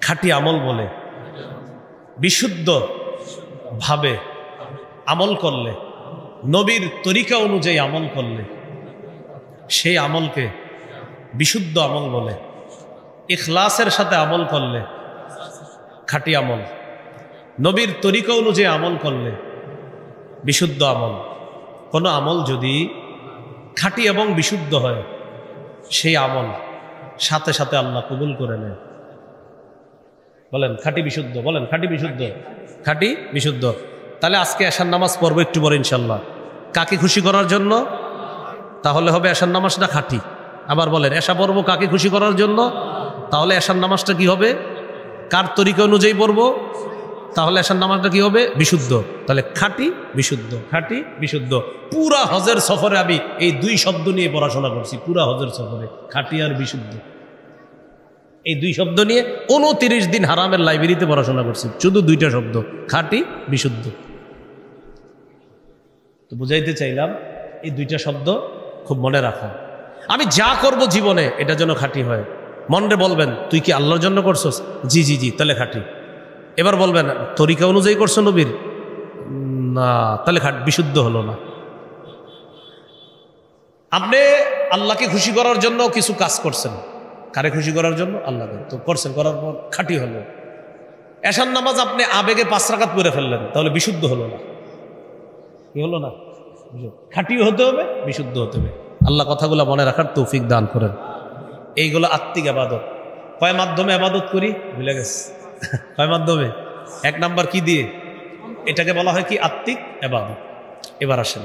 S1: খাঁটি আমল বলে। বিশুদ্ধ ভাবে আমল করলে, নবীর তরিকা অনুযায়ী আমল করলে সেই আমলকে বিশুদ্ধ আমল বলে। ইখলাসের সাথে আমল করলে খাঁটি আমল, নবীর তরিকা অনুযায়ী আমল করলে বিশুদ্ধ আমল। কোনো আমল যদি খাঁটি এবং বিশুদ্ধ হয়, সেই আমল সাথে সাথে আল্লাহ কবুল করে নেয়। বলেন খাঁটি বিশুদ্ধ, বলেন খাঁটি বিশুদ্ধ, খাঁটি বিশুদ্ধ। তাহলে আজকে এশার নামাজ পড়বো একটু পরে ইনশাল্লাহ, কাকে খুশি করার জন্য? তাহলে হবে এশার নামাজটা খাঁটি। আবার বলেন, এশা পড়বো কাকে খুশি করার জন্য? তাহলে এশার নামাজটা কি হবে? কার তরিকা অনুযায়ী পড়বো? তাহলে এশার নামাজটা কি হবে? বিশুদ্ধ। তাহলে খাঁটি বিশুদ্ধ, খাঁটি বিশুদ্ধ। পুরা হজের সফরে আমি এই দুই শব্দ নিয়ে পড়াশোনা করছি, পুরা হজের সফরে, খাঁটি আর বিশুদ্ধ। এই দুই শব্দ নিয়ে 29 দিন হারামের লাইব্রেরিতে পড়াশোনা করছি, শুধু দুইটা শব্দ, খাঁটি বিশুদ্ধ। তো বুঝাইতে চাইলাম এই দুইটা শব্দ খুব মনে রাখা। আমি যা করব জীবনে এটা যেন খাঁটি হয়। মনরে বলবেন, তুই কি আল্লাহর জন্য করছস? জি জি জি, তাহলে খাঁটি। এবার বলবেন, তরিকা অনুযায়ী করছো নবীর? না, তাহলে বিশুদ্ধ হলো না। আপনি আল্লাহকে খুশি করার জন্য কিছু কাজ করছেন, কারে খুশি করার জন্য? আল্লাহকে তো করছেন, করার পর খাঁটি হলো। এশার নামাজ আপনি আবেগে 5 রাকাত পড়ে ফেললেন, তাহলে বিশুদ্ধ হলো না। কি হলো না? খাঁটিও হতে হবে, বিশুদ্ধ হতে হবে। আল্লাহ কথাগুলো মনে রাখার তৌফিক দান করেন। এইগুলো আত্মিক আবাদত। কয় মাধ্যমে আবাদত করি ভুলে গেছে? কয় মাধ্যমে? 1 নাম্বার কি দিয়ে? এটাকে বলা হয় কি? আত্মিক আবাদত। এবার আসেন,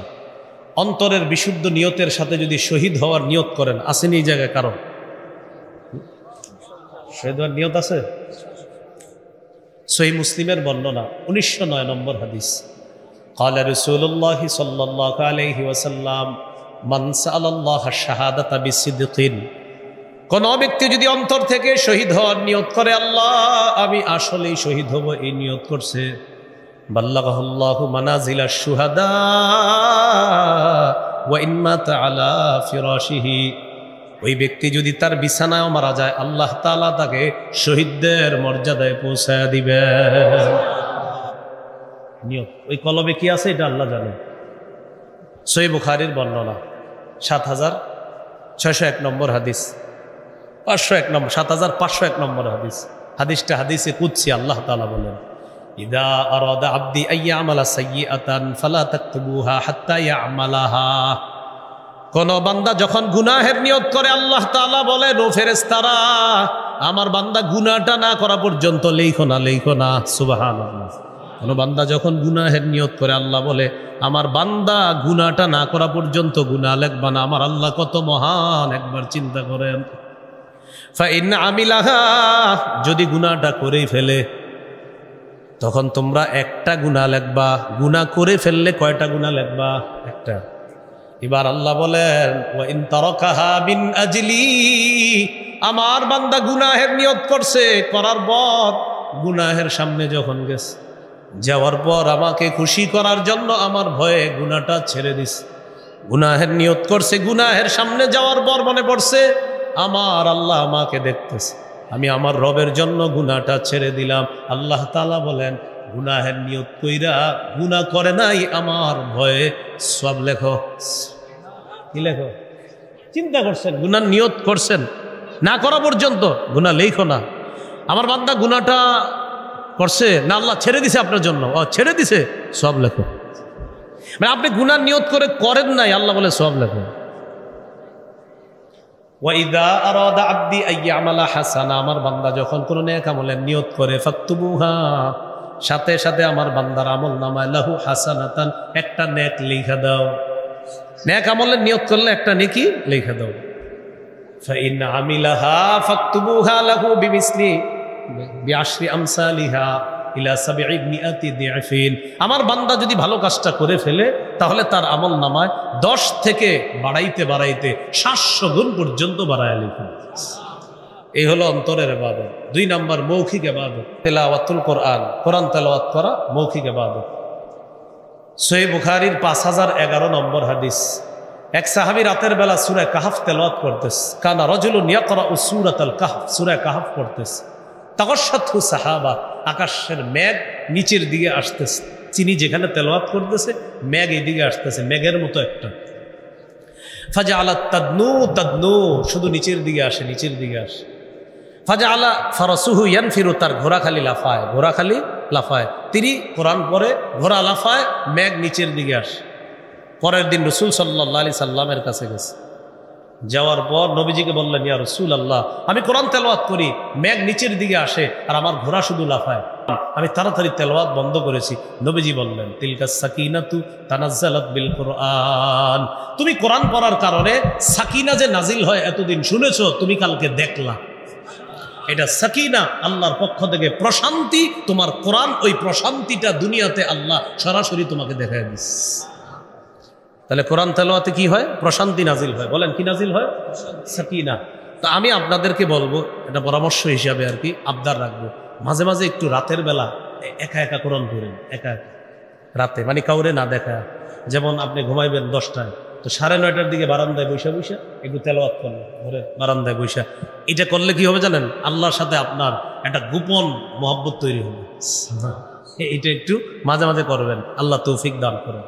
S1: অন্তরের বিশুদ্ধ নিয়তের সাথে যদি শহীদ হওয়ার নিয়ত করেন, আসেনি এই জায়গায় কারণ শহীদ হওয়ার নিয়ত আছে? সহিহ মুসলিমের বর্ণনা 1909 নম্বর হাদিস। قال رسول الله صلى الله عليه وسلم من سأل الله الشهادة بصدق, কোন ব্যক্তি যদি অন্তর থেকে শহীদ হওয়ার নিয়ত করে, আল্লাহ আমি আসলেই শহীদ হব, এই নিয়ত করছে, বাল্লাগাহুল্লাহু মানাজিলাশ শুহাদা ওয়া ইন মাতা আলা ফিরাশিহি, ওই ব্যক্তি যদি তার বিছানায় মারা যায়, আল্লাহ তাআলা তাকে শহীদদের মর্যাদায় পৌঁছায় দিবেন। নিয়ত ওই কলবে কি আছে এটা আল্লাহ জানে। সহিহ বুখারীর বর্ণনা 7601 নম্বর হাদিস, 501 নম্বর, 7501 নম্বর হাদিস। হাদিসটা হাদিসে কুদসি। আল্লাহ তাআলা বলেন, ইদা আরাদা আবদি আইয়ামালা সাইয়্যাতান ফালা তাকতুবুহা হাত্তা ইয়ামালাহা, কোন বান্দা যখন গুনাহের নিয়ত করে, আল্লাহ তাআলা বলেন, ও ফেরেশতারা, আমার বান্দা গুনাহটা না করা পর্যন্ত লেখো না, লেখো না। সুবহানাল্লাহ। কোন বান্দা যখন গুনাহের নিয়ত করে, আল্লাহ বলে, আমার বান্দা গুনাহটা না করা পর্যন্ত গুনাহ লিখবা না। আমার আল্লাহ কত মহান, একবার চিন্তা করেন। ফাইন আমিলাহা, যদি গুনাহটা করেই ফেলে, তখন তোমরা একটা গুনাহ লিখবা। গুনাহ করে ফেললে কয়টা গুনাহ লিখবা? একটা। এবার আল্লাহ বলেন, ওয়া ইন তারাকাহা বিন আজলি, আমার বান্দা গুনাহের নিয়ত করছে, করার পর গুনাহের সামনে যখন গেছে, যাওয়ার পর আমাকে খুশি করার জন্য আমার ভয়ে গুনাহটা ছেড়ে দিছে। গুনাহের নিয়ত করছে, গুনাহের সামনে যাওয়ার পর মনে পড়ছে আমার আল্লাহ আমাকে দেখতেছে, আমি আমার রবের জন্য গুনাহটা ছেড়ে দিলাম। আল্লাহ তাআলা বলেন, গুনাহের নিয়ত কইরা গুনাহ করে নাই, আমার ভয়ে সব লেখো। কি লেখো? চিন্তা করছেন, গুনাহ নিয়ত করছেন, না করা পর্যন্ত গুনাহ লেখো না। আমার বান্দা গুনাহটা করছে না, আল্লাহ ছেড়ে দিছে আপনার জন্য, ও ছেড়ে দিছে, সব লেখো। মানে আপনি গুনাহ নিয়ত করে করেন নাই, আল্লাহ বলে সব লেখো। ওয়াইদা আরাদা আবদি আইয়ামালা হাসানা, আমার বান্দা যখন কোনো নেক আমলের নিয়ত করে, ফাকতুবুহা, সাথে সাথে আমার বান্দার আমল নামায় লাহু হাসানাতান, একটা নেক লিখা দাও। নেক আমলের নিয়ত করলে একটা নেকি লিখা দাও। ফাইন আমিলাহা ফাকতুবুহা লাহু বিমিসলি বিআশরি আমসালিহা ইলা 700 দিআফিন, আমার বান্দা যদি ভালো কাজটা করে ফেলে, তাহলে তার আমল নামায় 10 থেকে বাড়াইতে বাড়াইতে 700 গুণ পর্যন্ত বাড়ায় লিখুন। এই হলো অন্তরের ইবাদত। 2 নাম্বার মৌখিক ইবাদত, তেলাওয়াতুল কোরআন, কোরআন তেলাওয়াত করা মৌখিক ইবাদত। সহিহ বুখারীর 5011 নম্বর হাদিস। এক সাহাবী রাতের বেলা সূরা কাহফ তেলাওয়াত করতেছে। কানা রাজুলুন ইয়াকরাউ সূরাতাল কাহফ, সূরা কাহফ পড়তেছে। তাগাশশাতহু সাহাবা, আকাশের মেঘ নিচের দিকে আসতেছে। তিনি যেখানে তেলাওয়াত করতেছে, মেঘ এইদিকে আসতেছে, মেঘের মতো একটা। ফাজআলাত তাদনু তাদনু, শুধু নিচের দিকে আসে, নিচের দিকে আসে। ফাজআলা ফারাসুহু ইয়ানফিরু, তার ঘোড়া খালি লাফায়, ঘোড়া খালি লাফায়। তিনি কোরআন পড়ে, ঘোড়া লাফায়, মেঘ নিচের দিকে আসে। পরের দিন রাসূল সাল্লাল্লাহু আলাইহি সাল্লামের কাছে গেছে। যাওয়ার পর নবীজিকে বললেন, ইয়া রাসূলুল্লাহ, আমি কোরআন তেলাওয়াত করি, মেঘ নিচের দিকে আসে আর আমার ঘোড়া শুধু লাফায়, আমি তাড়াতাড়ি তেলাওয়াত বন্ধ করেছি। নবীজি বললেন, তিলকা সাকিনাতু তানাজ্জালাত বিল কোরআন, তুমি কোরআন পড়ার কারণে সাকিনা যে নাজিল হয় এতদিন শুনেছো, তুমি কালকে দেখলা। এটা সাকিনা, আল্লাহর পক্ষ থেকে প্রশান্তি। তোমার কোরআন, ওই প্রশান্তিটা দুনিয়াতে আল্লাহ সরাসরি তোমাকে দেখায় দিস। তাহলে কোরআন তেলাওয়াতে কি হয়? প্রশান্তি নাজিল হয়। বলেন কি নাজিল হয়? সাকিনা। তো আমি আপনাদেরকে বলবো, এটা পরামর্শ হিসাবে আর কি, আবদার রাখবো, মাঝে মাঝে একটু রাতের বেলা একা একা কোরআন পড়েন, একা একা রাতে, মানে কাউরে না দেখা। যেমন আপনি ঘুমাইবেন 10টায়, তো 9:30টার দিকে বারান্দায় বৈশা বৈশা একটু তেলাওয়াত করলেন, ঘরে বারান্দায় বৈশা। এটা করলে কি হবে জানেন? আল্লাহর সাথে আপনার একটা গোপন মহব্বত তৈরি হবে। এটা একটু মাঝে মাঝে করবেন, আল্লাহ তৌফিক দান করেন।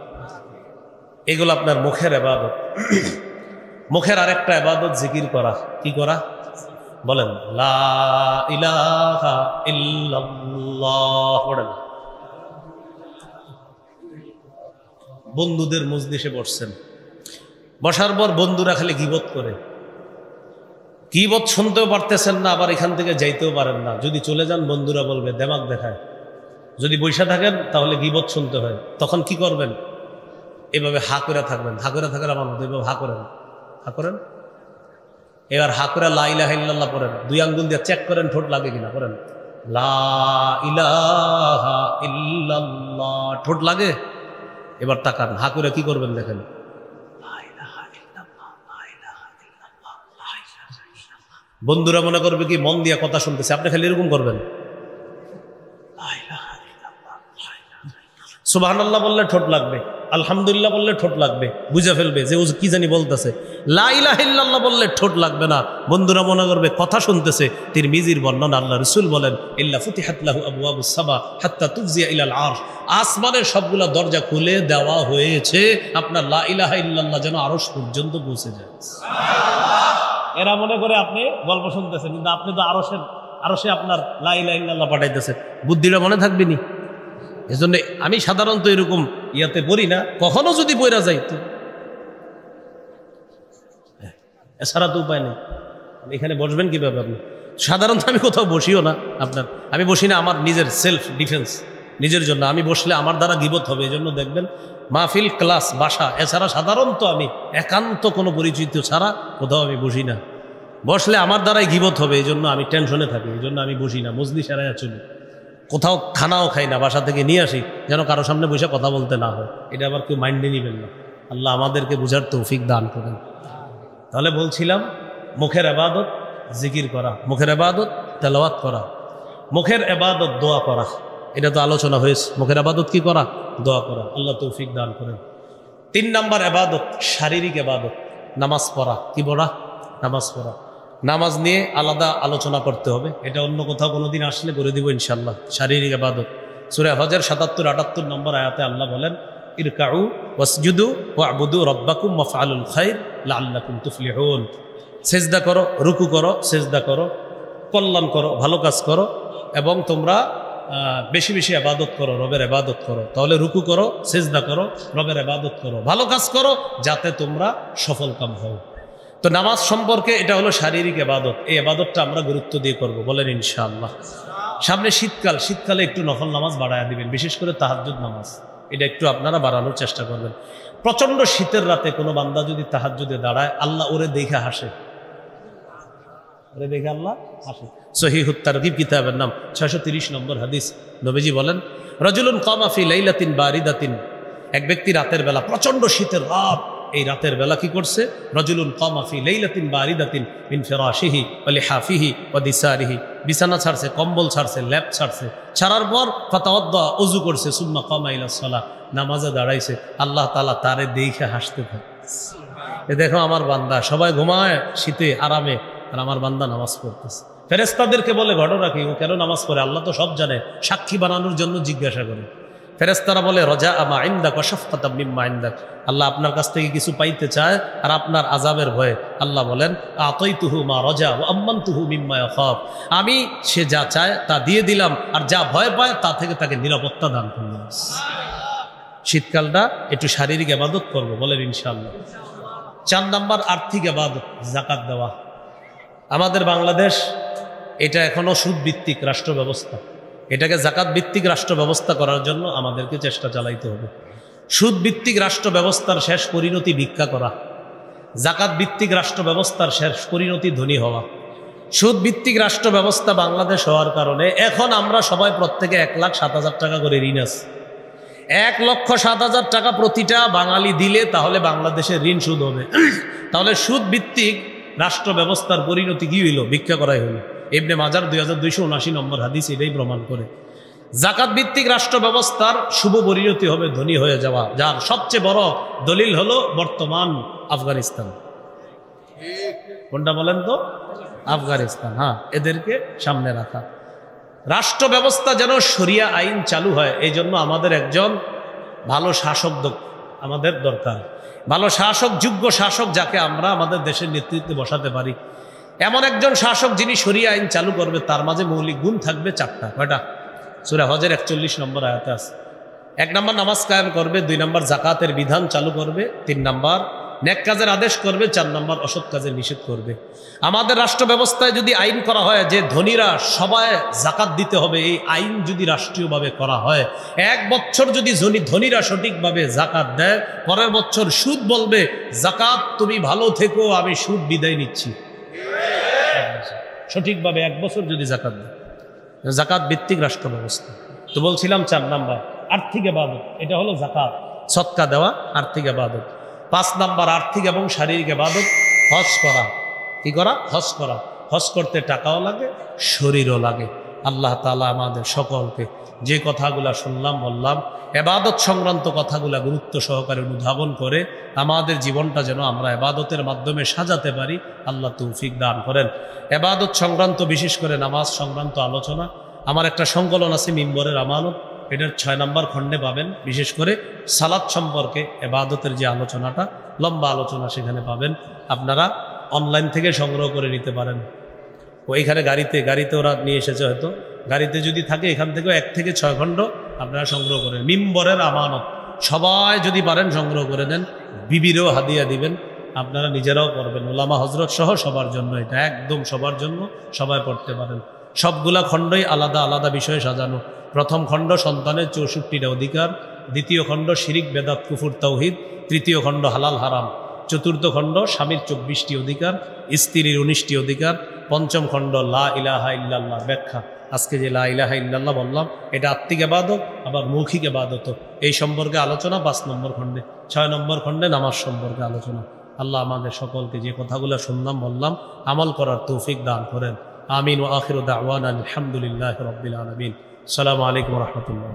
S1: এগুলো আপনার মুখের ইবাদত। মুখের আরেকটা ইবাদত জিকির করা। কি করা? বলেন লা ইলাহা ইল্লাল্লাহ। বলেন। বন্ধুদের মজলিসে বসছেন, বসার পর বন্ধুরা খালি গীবত করে, গীবত শুনতেও পারতেছেন না, আবার এখান থেকে যাইতেও পারেন না। যদি চলে যান বন্ধুরা বলবে দেমাগ দেখায়। যদি বৈশা থাকেন তাহলে গীবত শুনতে হয়। তখন কি করবেন? এভাবে হা করে থাকবেন। হা করে থাকার আমার মতো এভাবে হা করেন, হা করেন। এবার হা করে লা ইলাহা ইল্লাল্লাহ পড়েন। 2 আঙ্গুল দিয়ে চেক করেন ঠোঁট লাগে কিনা। পড়েন লা ইলাহা ইল্লাল্লাহ, ঠোঁট লাগে? এবার তাকান, হা করে কি করবেন দেখেন। বন্ধুরা মনে করবে কি মন দিয়া কথা শুনতেছে, আপনি খালি এরকম করবেন। সুবহানাল্লাহ বললে ঠোঁট লাগবে, আলহামদুলিল্লাহ বললে ঠোঁট লাগবে, বুঝে ফেলবে যে ও কি জানি বলতেছে। লা ইলাহা ইল্লাল্লাহ বললে ঠোঁট লাগবে না, বন্ধুরা মনে করবে কথা শুনতেছে। তিরমিজির বর্ণনা, আল্লাহ রাসূল বলেন ইল্লা ফুতিহাত লাহু আবওয়াবুস সামা হাত্তা তুফজিয়া ইলাল আরশ। আসমানের সবগুলা দরজা খুলে দেওয়া হয়েছে আপনার লা ইলাহা ইল্লাল্লাহ যেন আরশ পর্যন্ত পৌঁছে যায়। এরা মনে করে আপনি গল্প শুনতেছেন, কিন্তু আপনি তো আরশে আপনার লা ইলাহা ইল্লাল্লাহ পাঠাইতেছেন। বুদ্ধিটা মনে থাকবে নি? এজন্য আমি সাধারণত এরকম ইয়াতে পড়ি না, কখনো যদি পড়া যাই তো এছাড়া তো উপায় নেই। এখানে বসবেন কিভাবে আপনি? সাধারণত আমি কোথাও বসিও না আপনার, আমি বসি না আমার নিজের সেলফ ডিফেন্স, নিজের জন্য। আমি বসলে আমার দ্বারা গীবত হবে, এই জন্য দেখবেন মাহফিল, ক্লাস, বাসা, এছাড়া সাধারণত আমি একান্ত কোনো পরিচিত ছাড়া কোথাও আমি বসি না। বসলে আমার দ্বারাই গীবত হবে, এই জন্য আমি টেনশনে থাকি, এই জন্য আমি বসি না। মজলিস এড়াইয়া চলি, কোথাও খানাও খাই না, বাসা থেকে নিয়ে আসি যেন কারো সামনে বসে কথা বলতে না হয়। এটা আবার কেউ মাইন্ডে নিবেন না। আল্লাহ আমাদেরকে বুঝার তৌফিক দান করেন। তাহলে বলছিলাম মুখের ইবাদত জিকির করা, মুখের ইবাদত তেলাওয়াত করা, মুখের ইবাদত দোয়া করা। এটা তো আলোচনা হয়েছে। মুখের ইবাদত কি করা? দোয়া করা। আল্লাহ তৌফিক দান করেন। 3 নম্বর ইবাদত শারীরিক ইবাদত, নামাজ পড়া। কি পড়া? নামাজ পড়া। নামাজ নিয়ে আলাদা আলোচনা করতে হবে, এটা অন্য কোথাও কোনোদিন আসলে করে দিব ইনশাআল্লাহ। শারীরিক ইবাদত সূরা হজের 77-78 নম্বর আয়াতে আল্লাহ বলেন ইরকাউ ওয়াসজুদু ওয়া'বুদু রাব্বাকুম ওয়াফআলুল খায়র লাআল্লাকুম তুফলিহুন। সিজদা করো, রুকু করো, সিজদা করো, কল্যাণ করো, ভালো কাজ করো, এবং তোমরা বেশি বেশি ইবাদত করো, রবের ইবাদত করো। তাহলে রুকু করো, সিজদা করো, রবের ইবাদত করো, ভালো কাজ করো, যাতে তোমরা সফলকাম হও। তো নামাজ সম্পর্কে এটা হলো শারীরিক ইবাদত। এই ইবাদতটা আমরা গুরুত্ব দিয়ে করব, বলেন ইনশাআল্লাহ। সামনে শীতকাল, শীতকালে একটু নফল নামাজ বাড়ায়া দিবেন, বিশেষ করে তাহাজ্জুদ নামাজ, এটা একটু আপনারা বাড়ানোর চেষ্টা করবেন। প্রচন্ড শীতের রাতে কোনো বান্দা যদি তাহাজ্জুদে দাঁড়ায়, আল্লাহ ওরে দেখে হাসে, ওরে দেখে আল্লাহ হাসে। সহিহুত তারগিব কিতাবের নাম 630 নম্বর হাদিস। নবীজি বলেন রাজুলুন কামা ফি লাইলাতিন বারিদাতিন, এক ব্যক্তি রাতের বেলা, প্রচন্ড শীতের রাত, এই রাতের বেলা কি করছে? রাজুলুন কামা ফি লাইলাতিন বারিদাতিন মিন ফিরাশিহি ওয়া লিহাফিহি ওয়া দিসারিহি, বিছানা ছাড়ছে, কম্বল ছাড়ছে, ল্যাপ ছাড়ছে, ছাড়ার পর ফাতাওয়াদ্দা, ওযু করছে, সুম্মা কামা ইলা সালাহ, নামাজে দাঁড়াইছে। আল্লাহ তাআলা তারে দেখে হাসতে থাকে। এ দেখো আমার বান্দা, সবাই ঘুমায় শীতে আরামে, আর আমার বান্দা নামাজ পড়তেছে। ফেরেশতাদেরকে বলে ঘটনা কি, ও কেন নামাজ পড়ে? আল্লাহ তো সব জানে, সাক্ষী বানানোর জন্য জিজ্ঞাসা করে। ফেরেশতারা বলে রজা আমা ইনদাক ওয়া শাফকাতাম মিম্মা ইনদাক, আল্লাহ আপনার কাছ থেকে কিছু পাইতে চায় আর আপনার আযাবের ভয়ে। আল্লাহ বলেন আতাইতুহু মা রজা ওয়া আম্মানতুহু মিম্মা ইয়াখাফ, আমি সে যা চায় তা দিয়ে দিলাম, আর যা ভয় পায় তা থেকে তাকে নিরাপত্তা দান করলাম। শীতকালটা একটু শারীরিক ইবাদত করব, বলেন ইনশাআল্লাহ। 4 নম্বর আর্থিক ইবাদত, যাকাত দেওয়া। আমাদের বাংলাদেশ এটা এখনো সুদ ভিত্তিক রাষ্ট্র ব্যবস্থা, এটাকে যাকাত ভিত্তিক রাষ্ট্র ব্যবস্থা করার জন্য আমাদেরকে চেষ্টা চালাইতে হবে। সুদ ভিত্তিক রাষ্ট্র ব্যবস্থার শেষ পরিণতি ভিক্ষা করা, যাকাত ভিত্তিক রাষ্ট্র ব্যবস্থার শেষ পরিণতি ধনী হওয়া। সুদ ভিত্তিক রাষ্ট্র ব্যবস্থা বাংলাদেশ হওয়ার কারণে এখন আমরা সবাই প্রত্যেকে 1,07,000 টাকা করে ঋণ আছে। 1,07,000 টাকা প্রতিটা বাঙালি দিলে তাহলে বাংলাদেশের ঋণ সুদ হবে। তাহলে সুদ ভিত্তিক রাষ্ট্র ব্যবস্থার পরিণতি কি হইল? ভিক্ষা করাই হইল। ইবনে মাজার 2279 নম্বর হাদিস এটাই প্রমাণ করে। যাকাত ভিত্তিক রাষ্ট্র ব্যবস্থার শুভ পরিণতি হবে ধনী হয়ে যাওয়া, যার সবচেয়ে বড় দলিল হলো বর্তমান আফগানিস্তান। কোনটা বলেন তো? আফগানিস্তান। হ্যাঁ, এদেরকে সামনে রাখা। রাষ্ট্র ব্যবস্থা যেন শরিয়া আইন চালু হয়, এই জন্য আমাদের একজন ভালো শাসক আমাদের দরকার। ভালো শাসক, যোগ্য শাসক, যাকে আমরা আমাদের দেশের নেতৃত্বে বসাতে পারি। এমন একজন শাসক যিনি শরিয়া আইন চালু করবে, তার মাঝে মৌলিক গুণ থাকবে 4টা। কয়টা? সূরা হজের 41 নম্বর আয়াতে আছে। 1 নম্বর নামাজ কায়েম করবে, 2 নম্বর জাকাতের বিধান চালু করবে, 3 নম্বর নেক কাজের আদেশ করবে, 4 নম্বর অসৎ কাজের নিষেধ করবে। আমাদের রাষ্ট্র ব্যবস্থায় যদি আইন করা হয় যে ধনীরা সবাই জাকাত দিতে হবে, এই আইন যদি রাষ্ট্রীয়ভাবে করা হয়, 1 বছর যদি ধনীরা সঠিকভাবে জাকাত দেয়, পরের বছর সুদ বলবে জাকাত তুমি ভালো থেকো, আমি সুদ বিদায় নিচ্ছি। সঠিকভাবে 1 বছর যদি জাকাত দেয়, জাকাত ভিত্তিক রাষ্ট্র ব্যবস্থা। তো বলছিলাম 4 নম্বর আর্থিক ইবাদত, এটা হলো জাকাত, সদকা দেওয়া, আর্থিক ইবাদত। 5 নম্বর আর্থিক এবং শারীরিক ইবাদত, হজ করা। কি করা? হজ করা। হজ করতে টাকাও লাগে, শরীরও লাগে। আল্লাহ তাআলা আমাদের সকলকে যে কথাগুলা শুনলাম বললাম, ইবাদত সংক্রান্ত কথাগুলা গুরুত্ব সহকারে অনুধাবন করে আমাদের জীবনটা যেন আমরা ইবাদতের মাধ্যমে সাজাতে পারি, আল্লাহ তৌফিক দান করেন। ইবাদত সংক্রান্ত, বিশেষ করে নামাজ সংক্রান্ত আলোচনা, আমার একটা সংকলন আছে মিম্বরের আমানত, এটার 6 নম্বর খণ্ডে পাবেন। বিশেষ করে সালাত সম্পর্কে ইবাদতের যে আলোচনাটা, লম্বা আলোচনা সেখানে পাবেন। আপনারা অনলাইন থেকে সংগ্রহ করে নিতে পারেন। ওইখানে গাড়িতে ওরা নিয়ে এসেছে, হয়তো গাড়িতে যদি থাকে এখান থেকেও 1 থেকে 6 খণ্ড আপনারা সংগ্রহ করেন। মিম্বরের আমানত সবাই যদি পারেন সংগ্রহ করে নেন, বিবিরও হাদিয়া দিবেন, আপনারা নিজেরাও পড়বেন। ওলামা হজরত সহ সবার জন্য, এটা একদম সবার জন্য, সবাই পড়তে পারেন। সবগুলা খণ্ডই আলাদা আলাদা বিষয়ে সাজানো। প্রথম খণ্ড সন্তানের 64টা অধিকার, দ্বিতীয় খণ্ড শিরিক বেদাত কুফুর তাওহীদ, তৃতীয় খণ্ড হালাল হারাম, চতুর্থ খণ্ড স্বামীর 24টি অধিকার, স্ত্রীর 19টি অধিকার, পঞ্চম খণ্ড লা ইলাহা ইল্লাল্লাহ ব্যাখ্যা। আজকে যে লা ইলাহা ইল্লাল্লাহ বললাম, এটা আত্মিক ইবাদত আবার মৌখিক ইবাদত, এই সম্পর্কে আলোচনা 5 নম্বর খণ্ডে। 6 নম্বর খণ্ডে নামাজ সম্পর্কে আলোচনা। আল্লাহ আমাদের সকলকে যে কথাগুলো শুনলাম বললাম আমল করার তৌফিক দান করেন। আমিন ওয়া আখিরু দাওয়ানা আলহামদুলিল্লাহি রাব্বিল আলামিন। আসসালামু আলাইকুম ওয়া রাহমাতুল্লাহ।